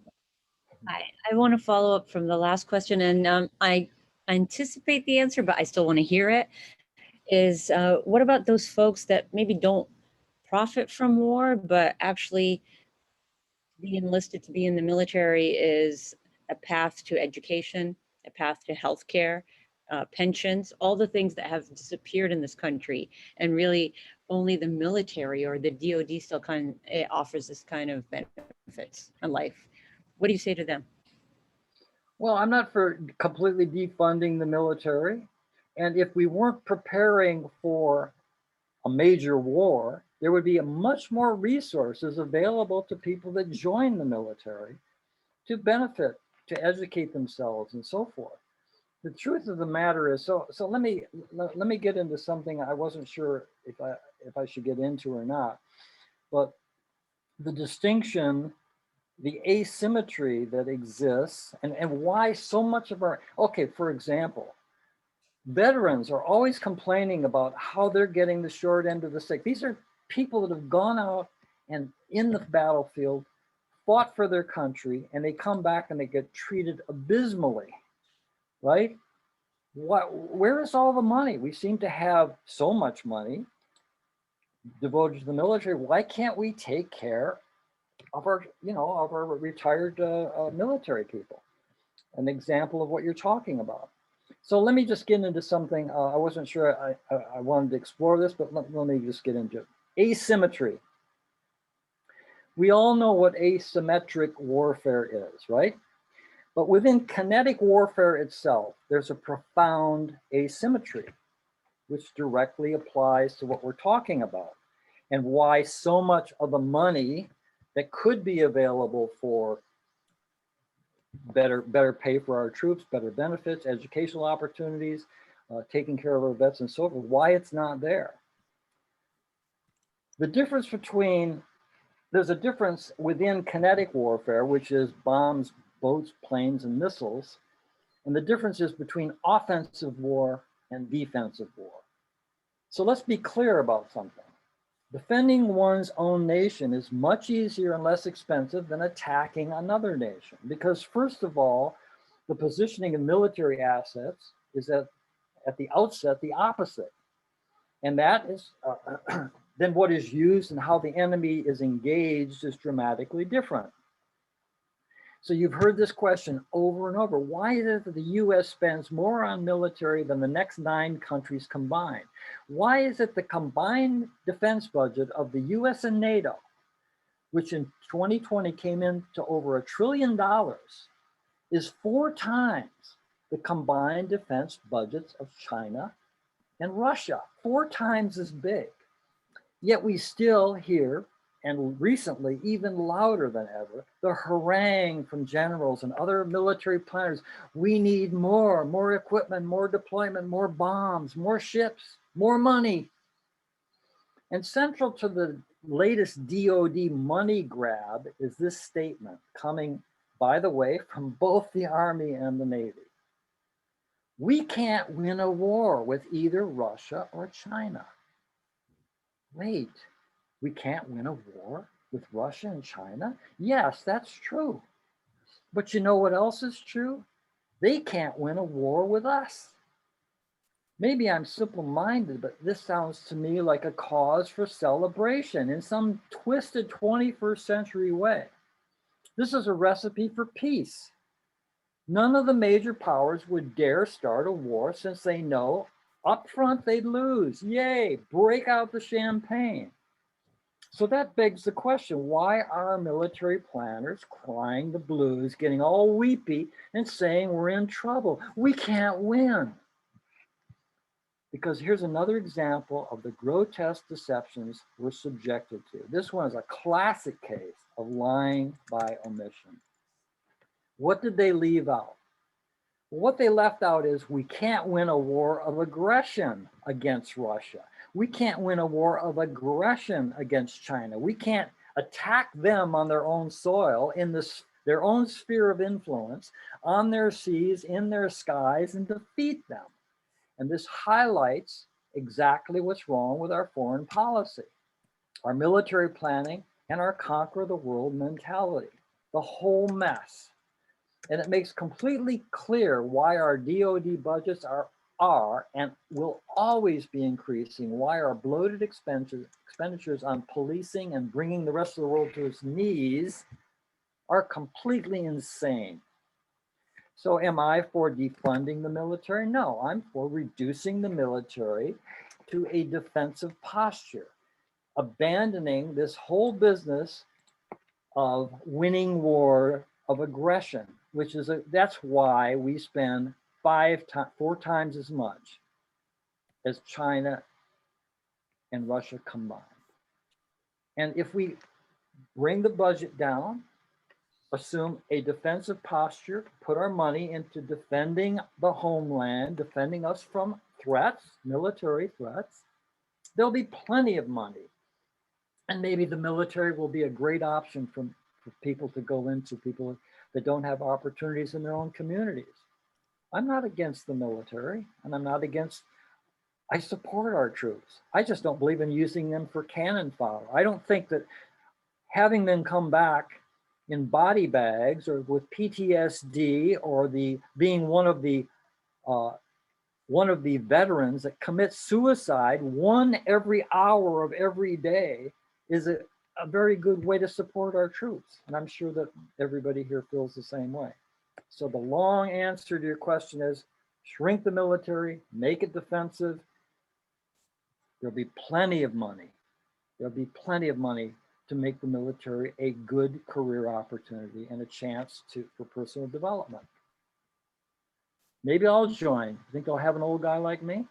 I want to follow up from the last question, and I anticipate the answer, but I still want to hear it. Is what about those folks that maybe don't profit from war, but actually be enlisted to be in the military is a path to education, a path to healthcare, pensions, all the things that have disappeared in this country, and really only the military or the DoD still offers this kind of benefits in life. What do you say to them? Well, I'm not for completely defunding the military. And if we weren't preparing for a major war, there would be much more resources available to people that join the military to benefit, to educate themselves and so forth. The truth of the matter is, so let me get into something I wasn't sure if I should get into or not, but the distinction, the asymmetry that exists, and why so much of for example, veterans are always complaining about how they're getting the short end of the stick. These are people that have gone out and in the battlefield, fought for their country, and they come back and they get treated abysmally, right? Where is all the money? We seem to have so much money devoted to the military. Why can't we take care of our retired military people? An example of what you're talking about. So let me just get into something. I wasn't sure I wanted to explore this, but let me just get into it. Asymmetry. We all know what asymmetric warfare is, right? But within kinetic warfare itself, there's a profound asymmetry, which directly applies to what we're talking about and why so much of the money that could be available for better pay for our troops, better benefits, educational opportunities, taking care of our vets and so forth, why it's not there. The difference there's a difference within kinetic warfare, which is bombs, boats, planes, and missiles. And the difference is between offensive war and defensive war. So let's be clear about something. Defending one's own nation is much easier and less expensive than attacking another nation. Because first of all, the positioning of military assets is at the outset the opposite. And that is, then what is used and how the enemy is engaged is dramatically different. So you've heard this question over and over. Why is it that the US spends more on military than the next 9 countries combined? Why is it the combined defense budget of the US and NATO, which in 2020 came in to over $1 trillion, is 4 times the combined defense budgets of China and Russia, 4 times as big? Yet we still hear, and recently even louder than ever, the harangue from generals and other military planners. We need more equipment, more deployment, more bombs, more ships, more money. And central to the latest DOD money grab is this statement coming, by the way, from both the Army and the Navy. We can't win a war with either Russia or China. Wait, we can't win a war with Russia and China? Yes, that's true. But you know what else is true? They can't win a war with us. Maybe I'm simple-minded, but this sounds to me like a cause for celebration in some twisted 21st century way. This is a recipe for peace. None of the major powers would dare start a war since they know up front they'd lose. Yay, break out the champagne. So that begs the question, why are military planners crying the blues, getting all weepy and saying we're in trouble? We can't win. Because here's another example of the grotesque deceptions we're subjected to. This one is a classic case of lying by omission. What did they leave out? What they left out is we can't win a war of aggression against Russia. We can't win a war of aggression against China. We can't attack them on their own soil, in their own sphere of influence, on their seas, in their skies, and defeat them. And this highlights exactly what's wrong with our foreign policy, our military planning, and our conquer the world mentality, the whole mess. And it makes completely clear why our DOD budgets are and will always be increasing, why our bloated expenditures on policing and bringing the rest of the world to its knees are completely insane. So am I for defunding the military? No, I'm for reducing the military to a defensive posture, abandoning this whole business of winning war of aggression, which is that's why we spend 4 times as much as China and Russia combined. And if we bring the budget down, assume a defensive posture, put our money into defending the homeland, defending us from threats, military threats, there'll be plenty of money. And maybe the military will be a great option for people to go into, people that don't have opportunities in their own communities. I'm not against the military, and I'm not against, I support our troops. I just don't believe in using them for cannon fodder. I don't think that having them come back in body bags or with PTSD or being one of the veterans that commits suicide 1 every hour of every day is a very good way to support our troops. And I'm sure that everybody here feels the same way. So the long answer to your question is, Shrink the military, make it defensive. There'll be plenty of money. There'll be plenty of money to make the military a good career opportunity and a chance for personal development. Maybe I'll join. Think they'll have an old guy like me?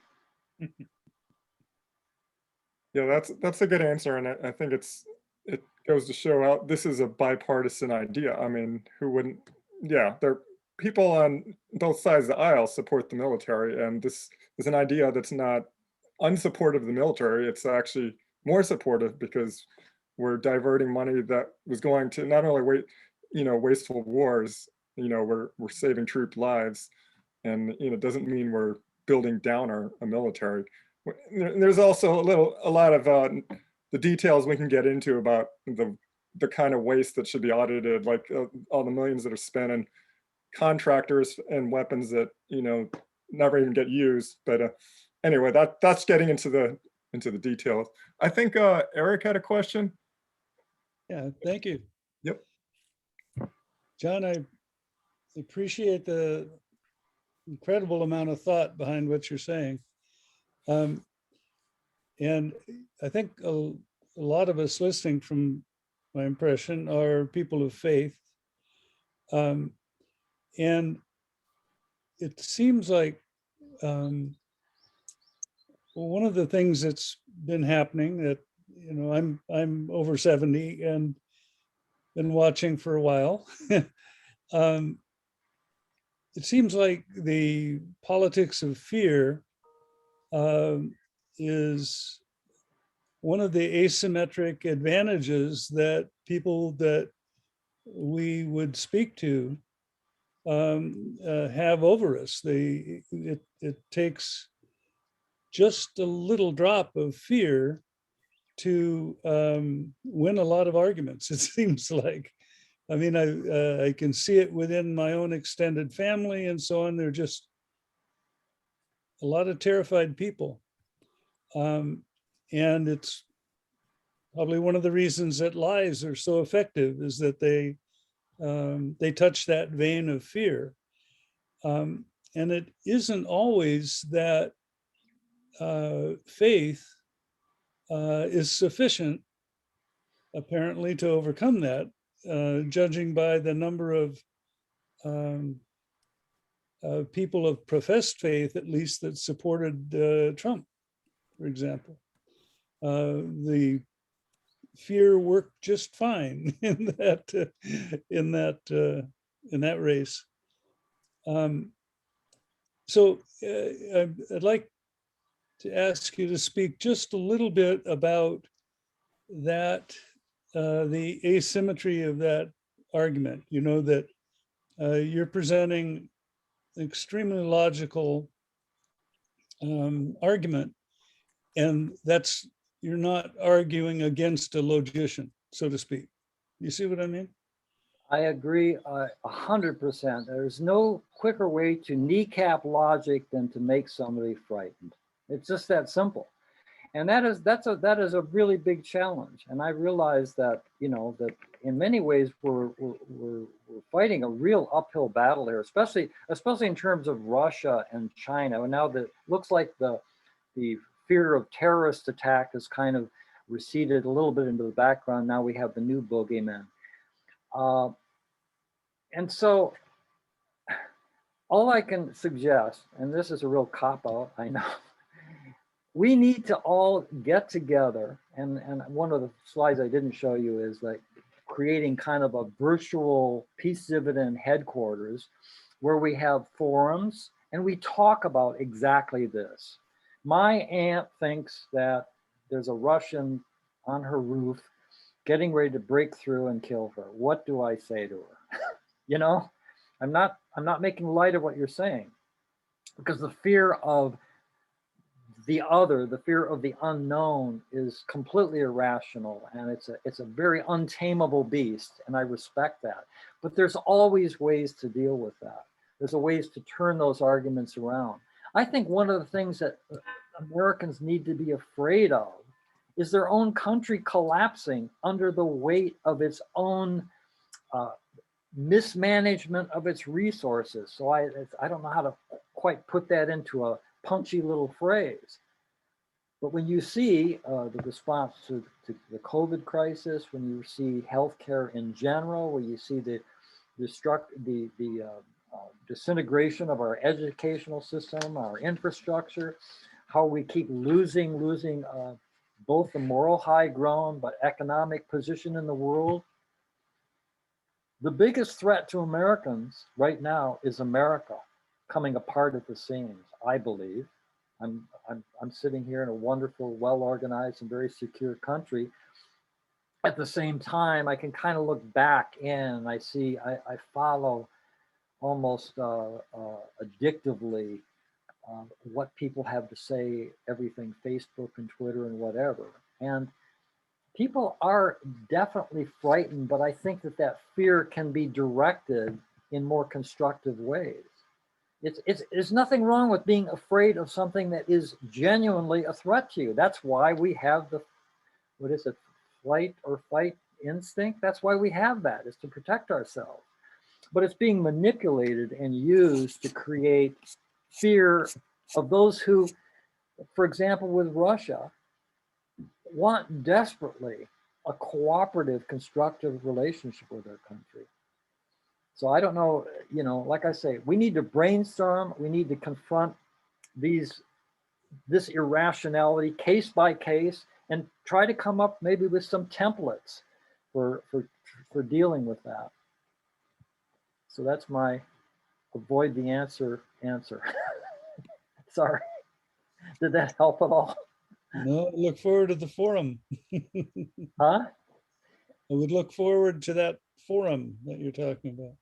Yeah, that's a good answer, and I think it goes to show out this is a bipartisan idea. I mean, who wouldn't? Yeah, there people on both sides of the aisle support the military, and this is an idea that's not unsupportive of the military. It's actually more supportive because we're diverting money that was going to not only wasteful wars. We're saving troop lives, and doesn't mean we're building down our military. There's also a lot of the details we can get into about the kind of waste that should be audited, like all the millions that are spent on contractors and weapons that never even get used. But anyway, that's getting into the details. I think Erik had a question. Yeah, thank you. Yep. John, I appreciate the incredible amount of thought behind what you're saying. And I think a lot of us listening, from my impression, are people of faith. And it seems like one of the things that's been happening that, I'm over 70 and been watching for a while. It seems like the politics of fear is one of the asymmetric advantages that people that we would speak to have over us. It takes just a little drop of fear to win a lot of arguments, it seems like. I mean, I can see it within my own extended family and so on. They're just a lot of terrified people. And it's probably one of the reasons that lies are so effective, is that they touch that vein of fear. And it isn't always that faith is sufficient, apparently, to overcome that, judging by the number of people of professed faith, at least, that supported Trump, for example. The fear worked just fine in that race. So I'd like to ask you to speak just a little bit about that, the asymmetry of that argument. That you're presenting an extremely logical argument, and you're not arguing against a logician, so to speak. You see what I mean? I agree 100%. There's no quicker way to kneecap logic than to make somebody frightened. It's just that simple. And that is a really big challenge. And I realize that, that in many ways we're fighting a real uphill battle here, especially in terms of Russia and China. And now that looks like the fear of terrorist attack has kind of receded a little bit into the background. Now we have the new boogeyman. And so all I can suggest, and this is a real cop-out, I know, we need to all get together, and one of the slides I didn't show you is like creating kind of a virtual Peace Dividend headquarters where we have forums and we talk about exactly this. My aunt thinks that there's a Russian on her roof getting ready to break through and kill her. What do I say to her? I'm not making light of what you're saying, because the fear of the other, the fear of the unknown, is completely irrational, and it's a very untamable beast, and I respect that. But there's always ways to deal with that. There's ways to turn those arguments around. I think one of the things that Americans need to be afraid of is their own country collapsing under the weight of its own mismanagement of its resources. So I don't know how to quite put that into a punchy little phrase. But when you see the response to the COVID crisis, when you see healthcare in general, when you see the disintegration of our educational system, our infrastructure, how we keep losing both the moral high ground but economic position in the world. The biggest threat to Americans right now is America coming apart at the seams, I believe. I'm sitting here in a wonderful, well-organized and very secure country. At the same time, I can kind of look back in and I see, I follow almost addictively what people have to say, everything Facebook and Twitter and whatever. And people are definitely frightened, but I think that fear can be directed in more constructive ways. There's nothing wrong with being afraid of something that is genuinely a threat to you. That's why we have the, what is it, flight or fight instinct? That's why we have that, is to protect ourselves. But it's being manipulated and used to create fear of those who, for example, with Russia, want desperately a cooperative, constructive relationship with their country. So I don't know, like I say, we need to brainstorm, we need to confront this irrationality case by case and try to come up maybe with some templates for dealing with that. So that's my avoid the answer. Sorry, did that help at all? No, look forward to the forum. Huh? I would look forward to that forum that you're talking about.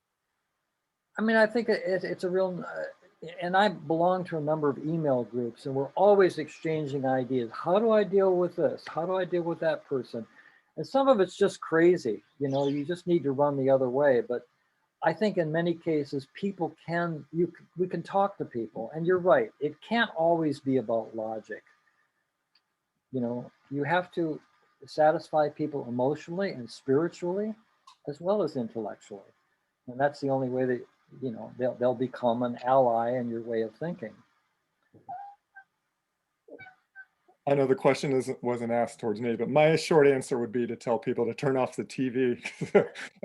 I mean, I think it's a real, and I belong to a number of email groups and we're always exchanging ideas. How do I deal with this? How do I deal with that person? And some of it's just crazy. You just need to run the other way. But I think in many cases, we can talk to people, and you're right. It can't always be about logic. You have to satisfy people emotionally and spiritually, as well as intellectually. And that's the only way that, they'll become an ally in your way of thinking. I know the question wasn't asked towards me, but my short answer would be to tell people to turn off the TV.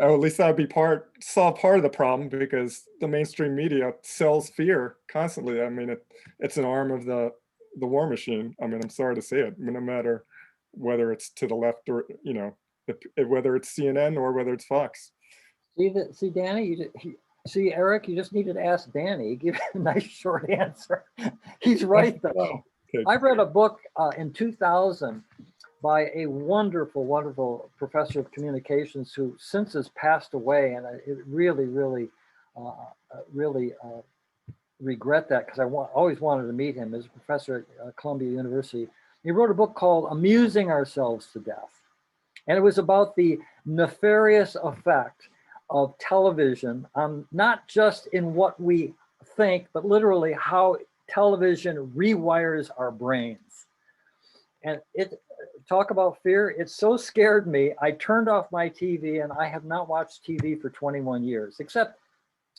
At least that would solve part of the problem, because the mainstream media sells fear constantly. I mean, it's an arm of the war machine. I mean, I'm sorry to say it, no matter whether it's to the left or, whether it's CNN or whether it's Fox. See, Danny, see, Erik, you just needed to ask Danny. Give a nice short answer. He's right, though. Okay. I read a book in 2000 by a wonderful, wonderful professor of communications who since has passed away. And I really regret that, because I always wanted to meet him as a professor at Columbia University. He wrote a book called Amusing Ourselves to Death. And it was about the nefarious effect of television, not just in what we think, but literally how television rewires our brains. And talk about fear, it so scared me, I turned off my TV, and I have not watched TV for 21 years, except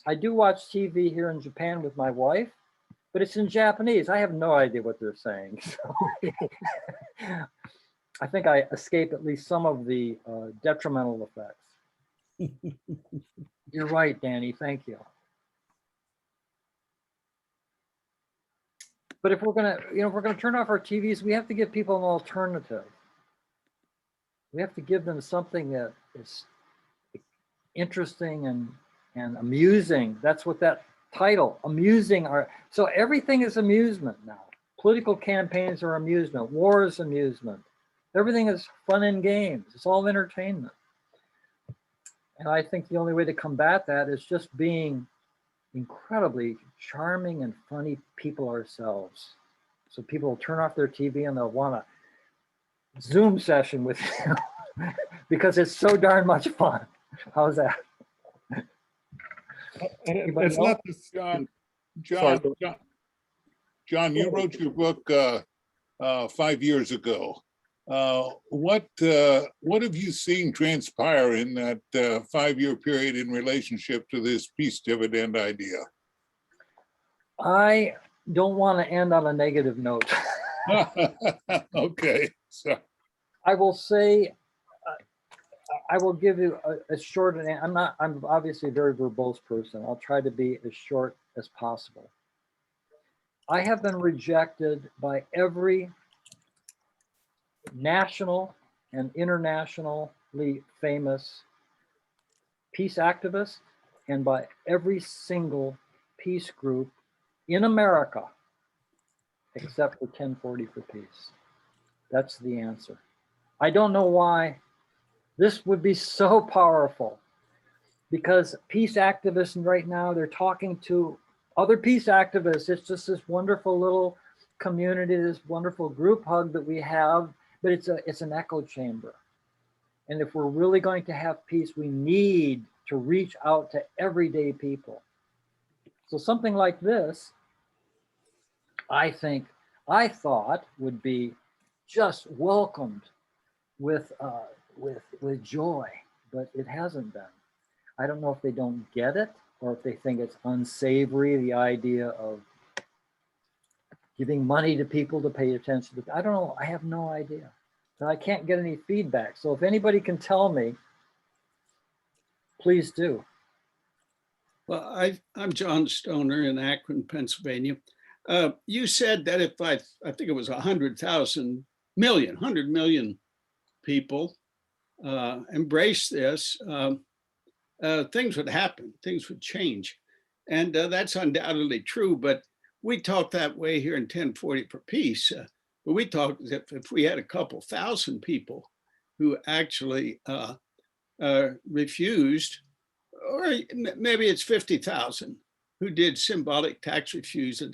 I do watch TV here in Japan with my wife, but it's in Japanese. I have no idea what they're saying. So I think I escape at least some of the detrimental effects. You're right, Danny, thank you. But if we're gonna turn off our TVs, we have to give people an alternative. We have to give them something that is interesting and amusing. That's what that title, amusing. So everything is amusement now. Political campaigns are amusement. War is amusement. Everything is fun and games. It's all entertainment. And I think the only way to combat that is just being incredibly charming and funny people ourselves. So people will turn off their TV and they'll want a Zoom session with you because it's so darn much fun. How's that? It's not this, John, you wrote your book 5 years ago. What have you seen transpire in that 5-year period in relationship to this peace dividend idea? I don't want to end on a negative note. Okay, so, I will say, I will give you a short, and I'm obviously a very verbose person. I'll try to be as short as possible. I have been rejected by every national and internationally famous peace activist and by every single peace group in America, except for 1040 for Peace. That's the answer. I don't know why. This would be so powerful, because peace activists right now, they're talking to other peace activists. It's just this wonderful little community, this wonderful group hug that we have, but it's an echo chamber. And if we're really going to have peace, we need to reach out to everyday people. So something like this, I thought would be just welcomed with joy, but it hasn't been. I don't know if they don't get it or if they think it's unsavory, the idea of giving money to people to pay attention to. I don't know. I have no idea. And I can't get any feedback. So if anybody can tell me, please do. Well, I'm John Stoner in Akron, Pennsylvania. You said that if I think it was 100 million people embrace this, things would happen, things would change. And that's undoubtedly true, but we talk that way here in 1040 for Peace. But we talk as if we had a couple thousand people who actually refused, or maybe it's 50,000 who did symbolic tax refusal,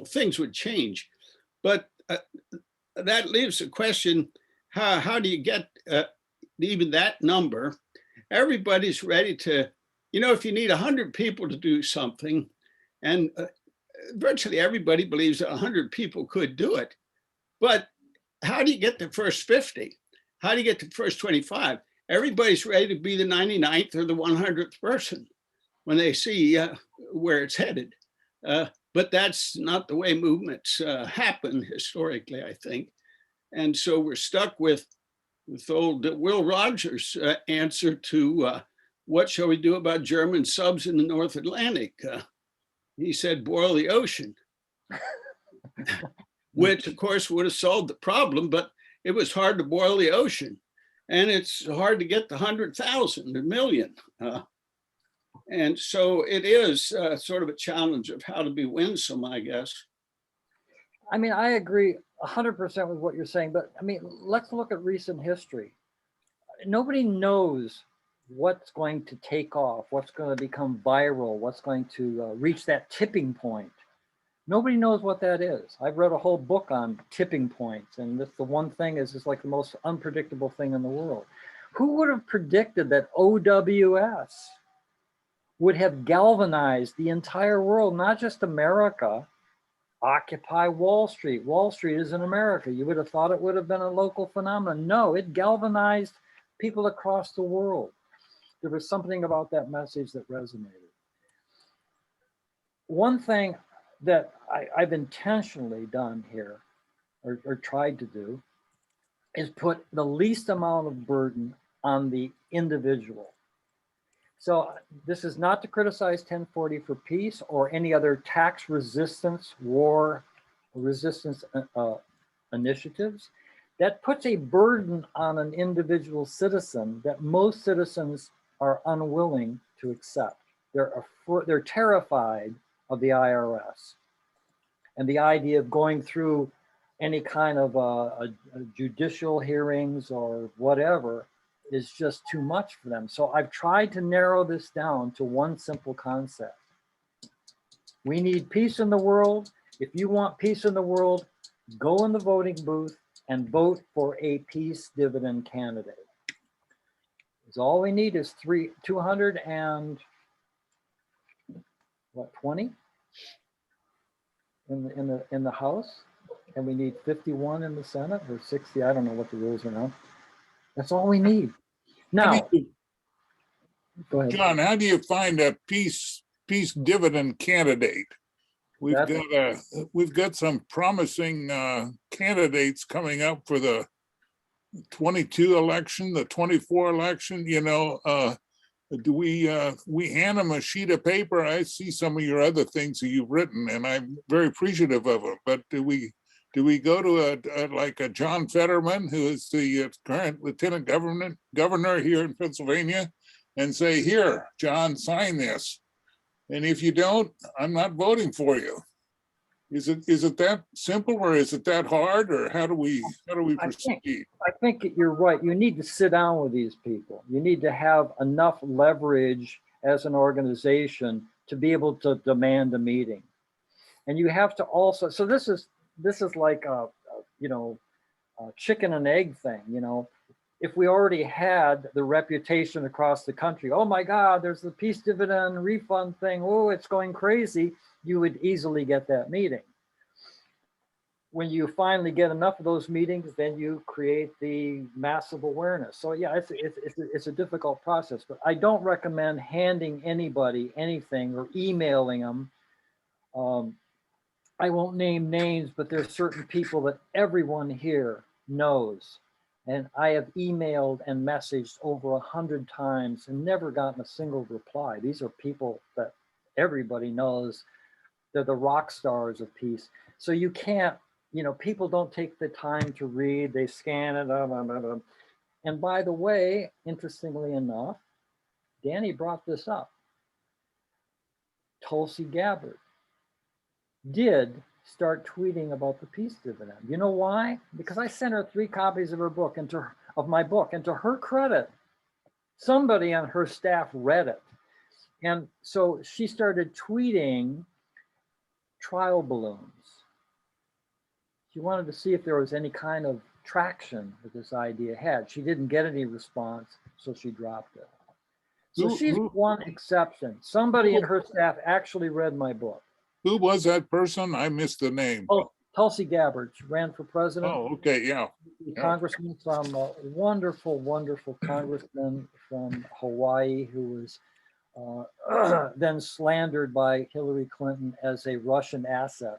things would change. But that leaves the question, how do you get even that number? Everybody's ready to, if you need 100 people to do something, and virtually everybody believes that 100 people could do it, but how do you get the first 50? How do you get the first 25? Everybody's ready to be the 99th or the 100th person when they see where it's headed. But that's not the way movements happen historically, I think. And so we're stuck with old Will Rogers' answer to what shall we do about German subs in the North Atlantic? He said, boil the ocean, which of course would have solved the problem, but it was hard to boil the ocean. And it's hard to get the 100,000 or million. And so it is sort of a challenge of how to be winsome, I guess. I mean, I agree 100% with what you're saying, but I mean, let's look at recent history. Nobody knows what's going to take off, what's going to become viral, what's going to reach that tipping point. Nobody knows what that is. I've read a whole book on tipping points, and this, the one thing is it's like the most unpredictable thing in the world. Who would have predicted that OWS would have galvanized the entire world, not just America? Occupy Wall Street. Wall Street is in America. You would have thought it would have been a local phenomenon. No, it galvanized people across the world. There was something about that message that resonated. One thing that I've intentionally done here, or tried to do, is put the least amount of burden on the individual. So this is not to criticize 1040 for Peace or any other tax resistance, war resistance initiatives. That puts a burden on an individual citizen that most citizens are unwilling to accept. They're terrified of the IRS and the idea of going through any kind of a judicial hearings or whatever is just too much for them. So I've tried to narrow this down to one simple concept. We need peace in the world. If you want peace in the world, go in the voting booth and vote for a peace dividend candidate. Because all we need is 220 in the House, and we need 51 in the Senate, or 60. I don't know what the rules are now. That's all we need. Now, go ahead. John, how do you find a peace dividend candidate? we've got some promising candidates coming up for the 22 election, the 24 election. Do we hand them a sheet of paper? I see some of your other things that you've written, and I'm very appreciative of them. But do we go to like a John Fetterman, who is the current lieutenant governor here in Pennsylvania, and say, "Here, John, sign this. And if you don't, I'm not voting for you." Is it that simple, or is it that hard, or how do we proceed? I think you're right. You need to sit down with these people. You need to have enough leverage as an organization to be able to demand a meeting. And you have to also, so this is like a chicken and egg thing. If we already had the reputation across the country, oh my God, there's the Peace Dividend refund thing. Oh, it's going crazy. You would easily get that meeting. When you finally get enough of those meetings, then you create the massive awareness. So yeah, it's a difficult process, but I don't recommend handing anybody anything or emailing them. I won't name names, but there's certain people that everyone here knows. And I have emailed and messaged over 100 times and never gotten a single reply. These are people that everybody knows. They're the rock stars of peace. So you can't, people don't take the time to read. They scan it. And by the way, interestingly enough, Danny brought this up. Tulsi Gabbard did start tweeting about the Peace Dividend. You know why? Because I sent her 3 copies of her book, of my book, and to her credit, somebody on her staff read it. And so she started tweeting trial balloons. She wanted to see if there was any kind of traction that this idea had. She didn't get any response, so she dropped it. So she's one exception. Somebody in her staff actually read my book. Who was that person? I missed the name. Oh, Tulsi Gabbard. She ran for president. Oh, okay, yeah. Congressman from a wonderful, wonderful congressman from Hawaii who was then slandered by Hillary Clinton as a Russian asset.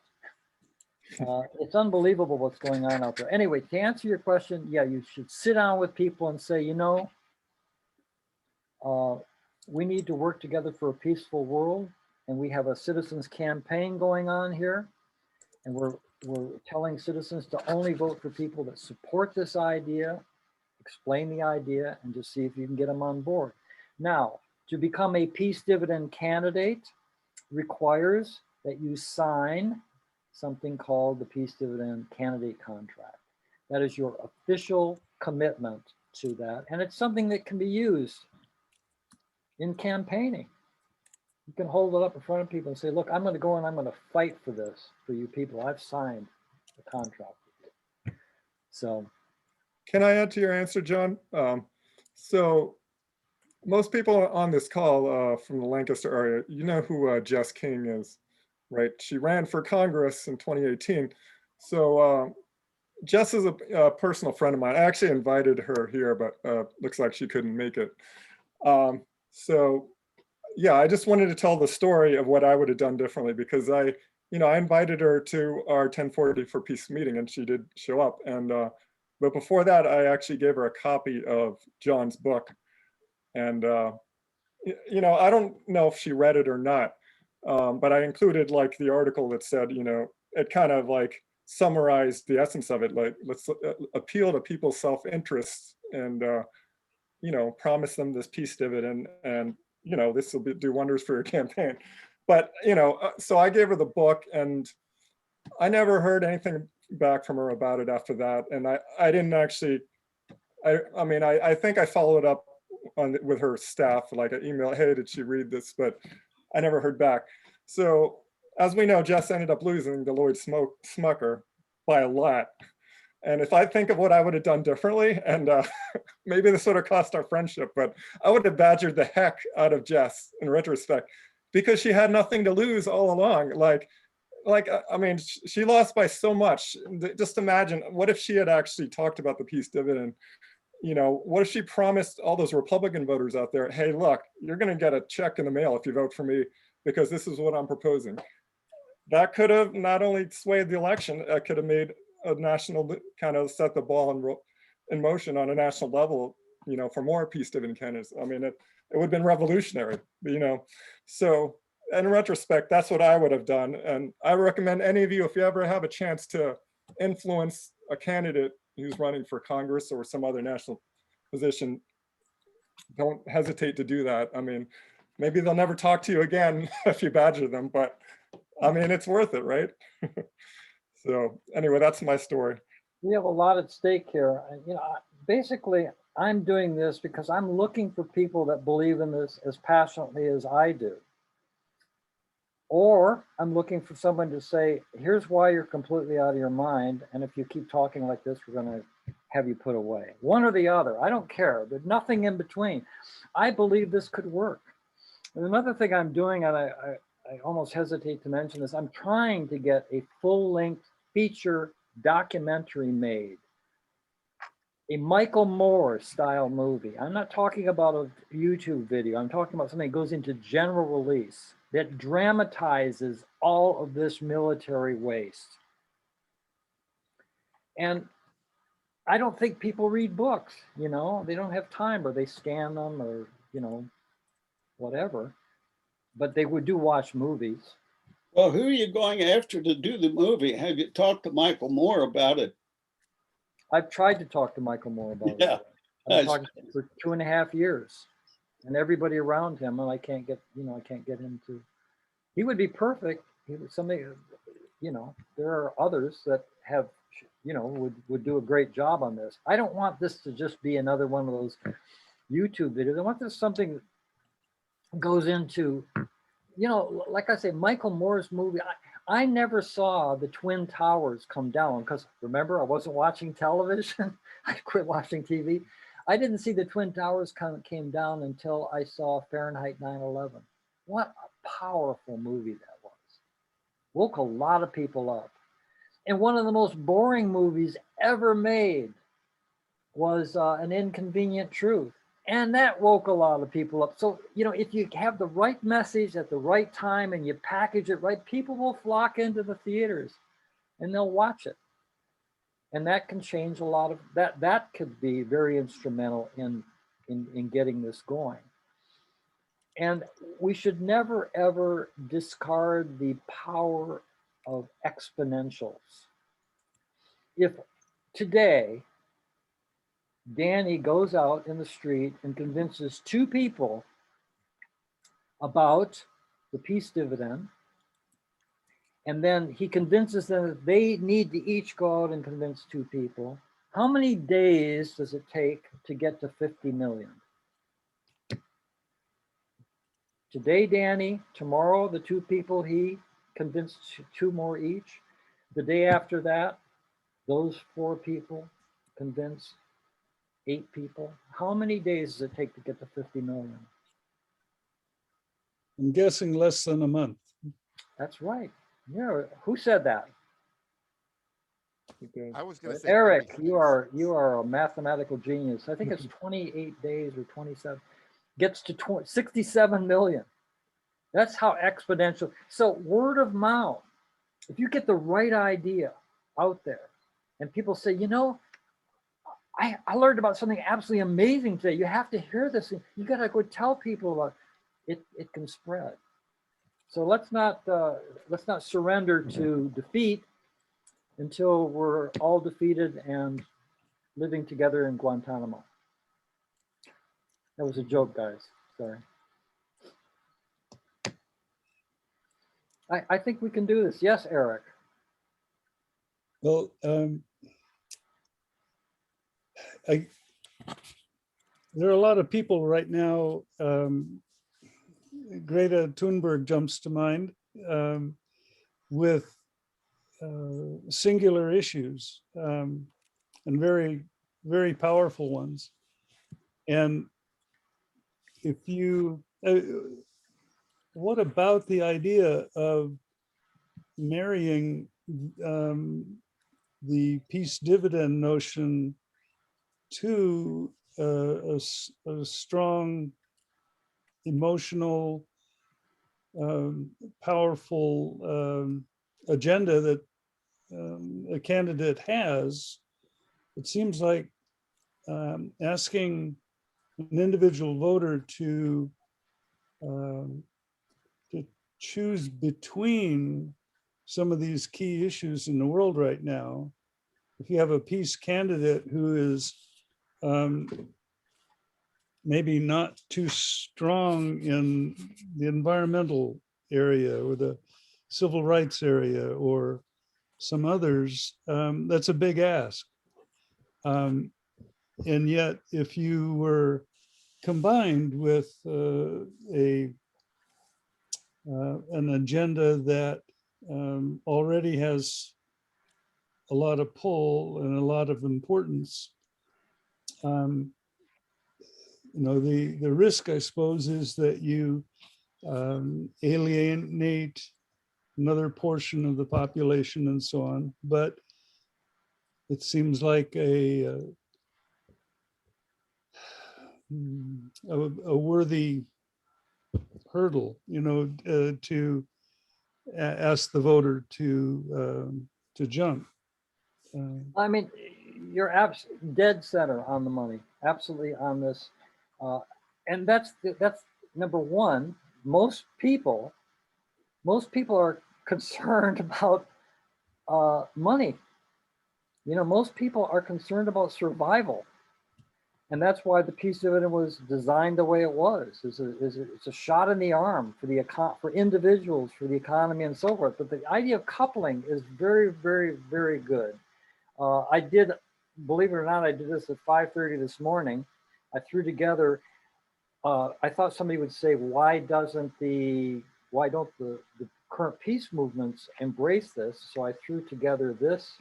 It's unbelievable what's going on out there. Anyway, to answer your question, yeah, you should sit down with people and say, we need to work together for a peaceful world. And we have a citizens campaign going on here. And we're telling citizens to only vote for people that support this idea, explain the idea, and just see if you can get them on board. Now, to become a Peace Dividend candidate requires that you sign something called the Peace Dividend candidate contract. That is your official commitment to that. And it's something that can be used in campaigning. You can hold it up in front of people and say, look, I'm going to go and I'm going to fight for this, for you people. I've signed the contract with you. So. Can I add to your answer, John? So most people on this call from the Lancaster area, you know who Jess King is, right? She ran for Congress in 2018. So Jess is a personal friend of mine. I actually invited her here, but looks like she couldn't make it. So yeah, I just wanted to tell the story of what I would have done differently, because I invited her to our 1040 for Peace meeting and she did show up. And but before that, I actually gave her a copy of John's book. And I don't know if she read it or not, but I included like the article that said, it kind of like summarized the essence of it. Like, let's appeal to people's self-interest and promise them this peace dividend, and this will do wonders for your campaign. But so I gave her the book, and I never heard anything back from her about it after that. And I didn't actually, I think I followed up with her staff, like an email, hey, did she read this? But I never heard back. So as we know, Jess ended up losing the Lloyd Smucker by a lot. And if I think of what I would have done differently, and maybe this would have cost our friendship, but I would have badgered the heck out of Jess in retrospect, because she had nothing to lose all along. She lost by so much. Just imagine, what if she had actually talked about the Peace Dividend? What if she promised all those Republican voters out there, hey, look, you're going to get a check in the mail if you vote for me, because this is what I'm proposing. that could have not only swayed the election, it could have made a national, kind of set the ball in motion on a national level, you know, for more peace dividend candidates. I mean, it would have been revolutionary, you know. So in retrospect, that's what I would have done. And I recommend any of you, if you ever have a chance to influence a candidate who's running for Congress or some other national position, don't hesitate to do that. I mean, maybe they'll never talk to you again if you badger them, but I mean, it's worth it, right? So anyway, that's my story. We have a lot at stake here. You know, basically, I'm doing this because I'm looking for people that believe in this as passionately as I do. Or I'm looking for someone to say, here's why you're completely out of your mind. And if you keep talking like this, we're going to have you put away. One or the other. I don't care. There's nothing in between. I believe this could work. And another thing I'm doing, and I almost hesitate to mention this, I'm trying to get a full-length feature documentary made. A Michael Moore style movie. I'm not talking about a YouTube video. I'm talking about something that goes into general release that dramatizes all of this military waste. And I don't think people read books, you know, they don't have time, or they scan them, or, you know, whatever, but they would do watch movies. Well, who are you going after to do the movie? Have you talked to Michael Moore about it? I've tried to talk to Michael Moore about Yeah. it. I've talked to him for 2.5 years, and everybody around him, and I can't get, you know, I can't get him to. He would be perfect. He was somebody, you know, there are others that have, you know, would do a great job on this. I don't want this to just be another one of those YouTube videos. I want this something that goes into, you know, like I say, Michael Moore's movie. I never saw the Twin Towers come down because, remember, I wasn't watching television. I quit watching TV. I didn't see the Twin Towers came down until I saw Fahrenheit 9/11. What a powerful movie that was. Woke a lot of people up. And one of the most boring movies ever made was An Inconvenient Truth. And that woke a lot of people up. So, you know, if you have the right message at the right time and you package it right, people will flock into the theaters and they'll watch it. And that can change a lot of that. That could be very instrumental in getting this going. And we should never, ever discard the power of exponentials. If today, Danny goes out in the street and convinces 2 people about the peace dividend, and then he convinces them that they need to each go out and convince 2 people, how many days does it take to get to 50 million? Today, Danny, tomorrow, the 2 people he convinced, 2 more each. The day after that, those 4 people convince 8 people. How many days does it take to get to 50 million? I'm guessing less than a month. That's right. Yeah. Who said that? I was going to say Erik, 30 you seconds. are a mathematical genius. I think it's 28 days or 27. Gets to 67 million. That's how exponential. So word of mouth. If you get the right idea out there, and people say, you know, I learned about something absolutely amazing today. You have to hear this. You got to go tell people about it. It can spread. So let's not surrender to defeat until we're all defeated and living together in Guantanamo. That was a joke, guys. Sorry. I think we can do this. Yes, Erik. Well, there are a lot of people right now. Greta Thunberg jumps to mind with singular issues and very, very powerful ones. And if you, what about the idea of marrying the peace dividend notion to a strong, emotional, powerful agenda that a candidate has, it seems like asking an individual voter to choose between some of these key issues in the world right now. If you have a peace candidate who is maybe not too strong in the environmental area or the civil rights area or some others, that's a big ask. And yet, if you were combined with an agenda that already has a lot of pull and a lot of importance, the risk, I suppose, is that you alienate another portion of the population and so on. But it seems like a worthy hurdle, to ask the voter to jump. I mean, you're dead center on the money, absolutely on this. And that's number one. Most people are concerned about money. Most people are concerned about survival. And that's why the Peace Dividend was designed the way it was. It's a shot in the arm for individuals, for the economy and so forth. But the idea of coupling is very, very, very good. I did, believe it or not, I did this at 5:30 this morning. I threw together, I thought somebody would say, why don't the current peace movements embrace this? So I threw together this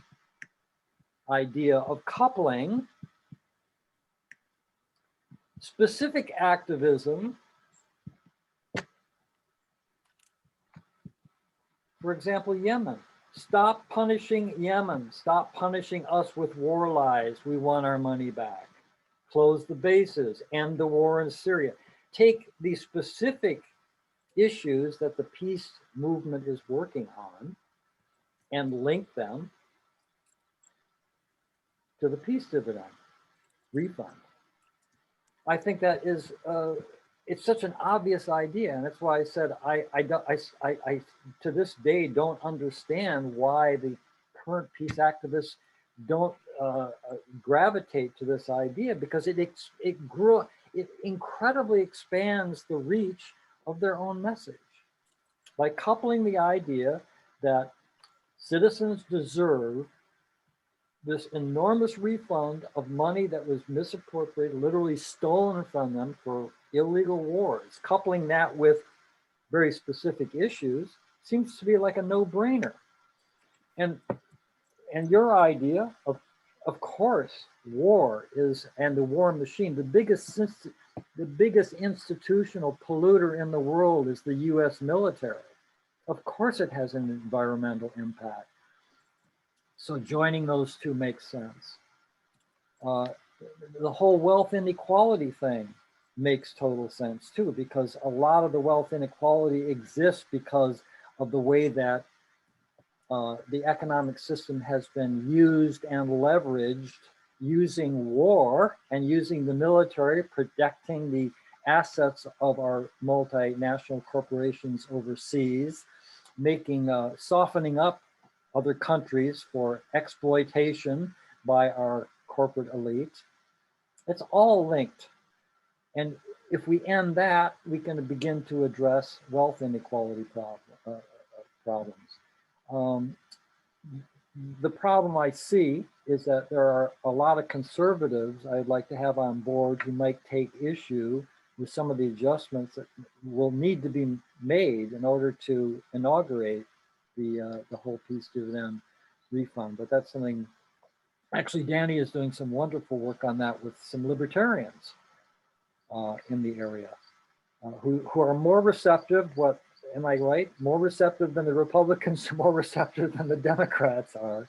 idea of coupling specific activism. For example, Yemen. Stop punishing Yemen. Stop punishing us with war lies. We want our money back. Close the bases. End the war in Syria. Take these specific issues that the peace movement is working on and link them to the Peace Dividend refund. I think that is it's such an obvious idea, and that's why I said I to this day don't understand why the current peace activists don't gravitate to this idea, because it incredibly expands the reach of their own message by coupling the idea that citizens deserve this enormous refund of money that was misappropriated, literally stolen from them for illegal wars. Coupling that with very specific issues seems to be like a no-brainer. And your idea of course, war is, and the war machine, the biggest institutional polluter in the world is the US military. Of course it has an environmental impact. So joining those two makes sense. The whole wealth inequality thing makes total sense too, because a lot of the wealth inequality exists because of the way that the economic system has been used and leveraged, using war and using the military, protecting the assets of our multinational corporations overseas, softening up other countries for exploitation by our corporate elite. It's all linked. And if we end that, we can begin to address wealth inequality problems. The problem I see is that there are a lot of conservatives I'd like to have on board who might take issue with some of the adjustments that will need to be made in order to inaugurate the whole Peace Dividend refund. But that's something, actually Danny is doing some wonderful work on that with some libertarians in the area who are more receptive. What, am I right? More receptive than the Republicans, more receptive than the Democrats are.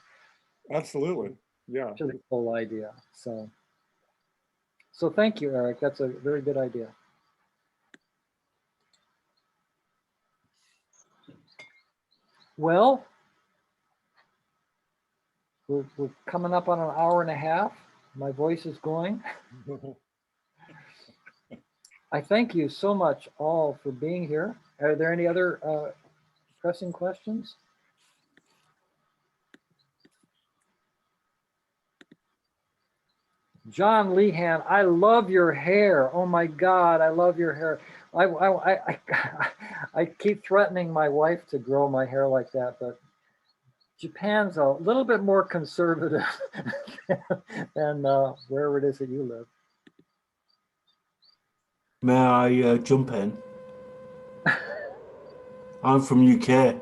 Absolutely, yeah. To the whole idea. So thank you, Erik. That's a very good idea. Well, We're coming up on an hour and a half. My voice is going. I thank you so much all for being here. Are there any other pressing questions? John Leehan, I love your hair. Oh my God, I love your hair. I keep threatening my wife to grow my hair like that, but Japan's a little bit more conservative than wherever it is that you live. May I jump in? I'm from UK.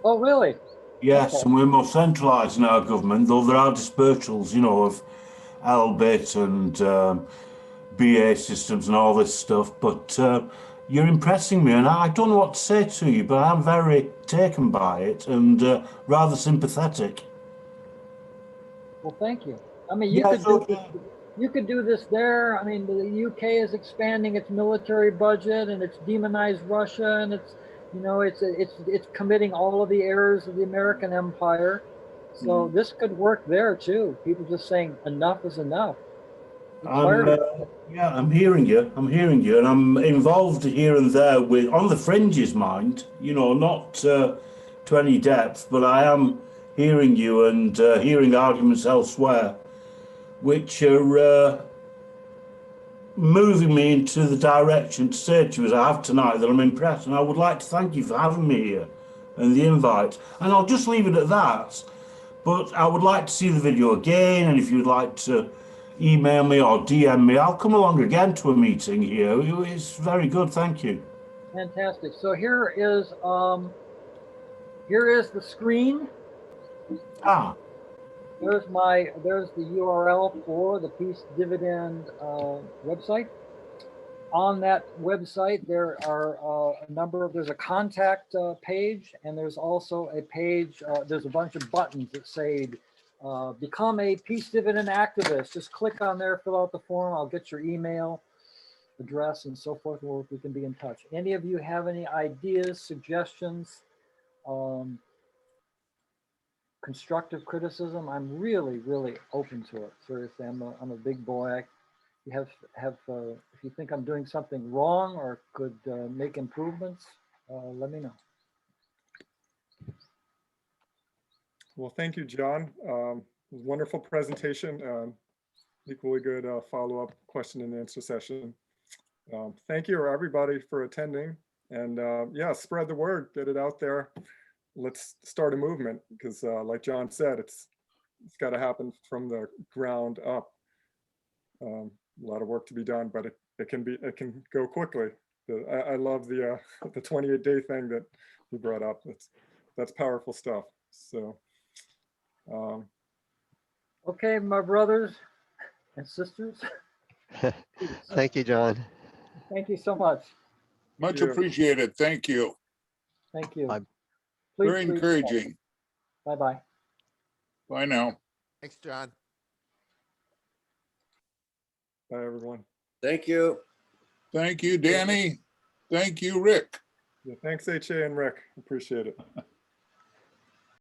Oh, really? Yes, Okay. and we're more centralised in our government, though there are dispersals, you know, of LBIT and BA systems and all this stuff. But you're impressing me, and I don't know what to say to you, but I'm very taken by it and rather sympathetic. Well, thank you. I mean, you Yeah, could so, do this, you could do this there. I mean, the UK is expanding its military budget, and it's demonized Russia, and it's, you know, it's committing all of the errors of the American empire. So this could work there too. People just saying enough is enough. Yeah, I'm hearing you. I'm hearing you, and I'm involved here and there with on the fringes, mind. You know, not to any depth, but I am hearing you and hearing arguments elsewhere, which are moving me into the direction to say to you, as I have tonight, that I'm impressed, and I would like to thank you for having me here and the invite. And I'll just leave it at that. But I would like to see the video again, and if you'd like to email me or DM me, I'll come along again to a meeting here. It's very good, thank you. Fantastic. So here is the screen. Ah, There's the URL for the Peace Dividend website. On that website, there are there's a contact page, and there's also a page, there's a bunch of buttons that say, become a Peace Dividend activist. Just click on there, fill out the form. I'll get your email address and so forth. We can be in touch. Any of you have any ideas, suggestions, constructive criticism? I'm really, really open to it. Seriously, I'm a big boy. You if you think I'm doing something wrong or could make improvements, let me know. Well, thank you, John. Wonderful presentation. Equally good follow-up question and answer session. Thank you, everybody, for attending. And yeah, spread the word, get it out there. Let's start a movement, because like John said, it's got to happen from the ground up. A lot of work to be done, but it can go quickly. I love the 28-day thing that you brought up. That's powerful stuff. So Okay, my brothers and sisters. Thank you, John. Thank you so much. Much Yeah. appreciated. Thank you. Thank you. Bye. Very encouraging. Bye-bye. Bye now. Thanks, John. bye, everyone. Thank you. Thank you, Danny. Thank you, Rick. Yeah, thanks, HA and Rick. Appreciate it.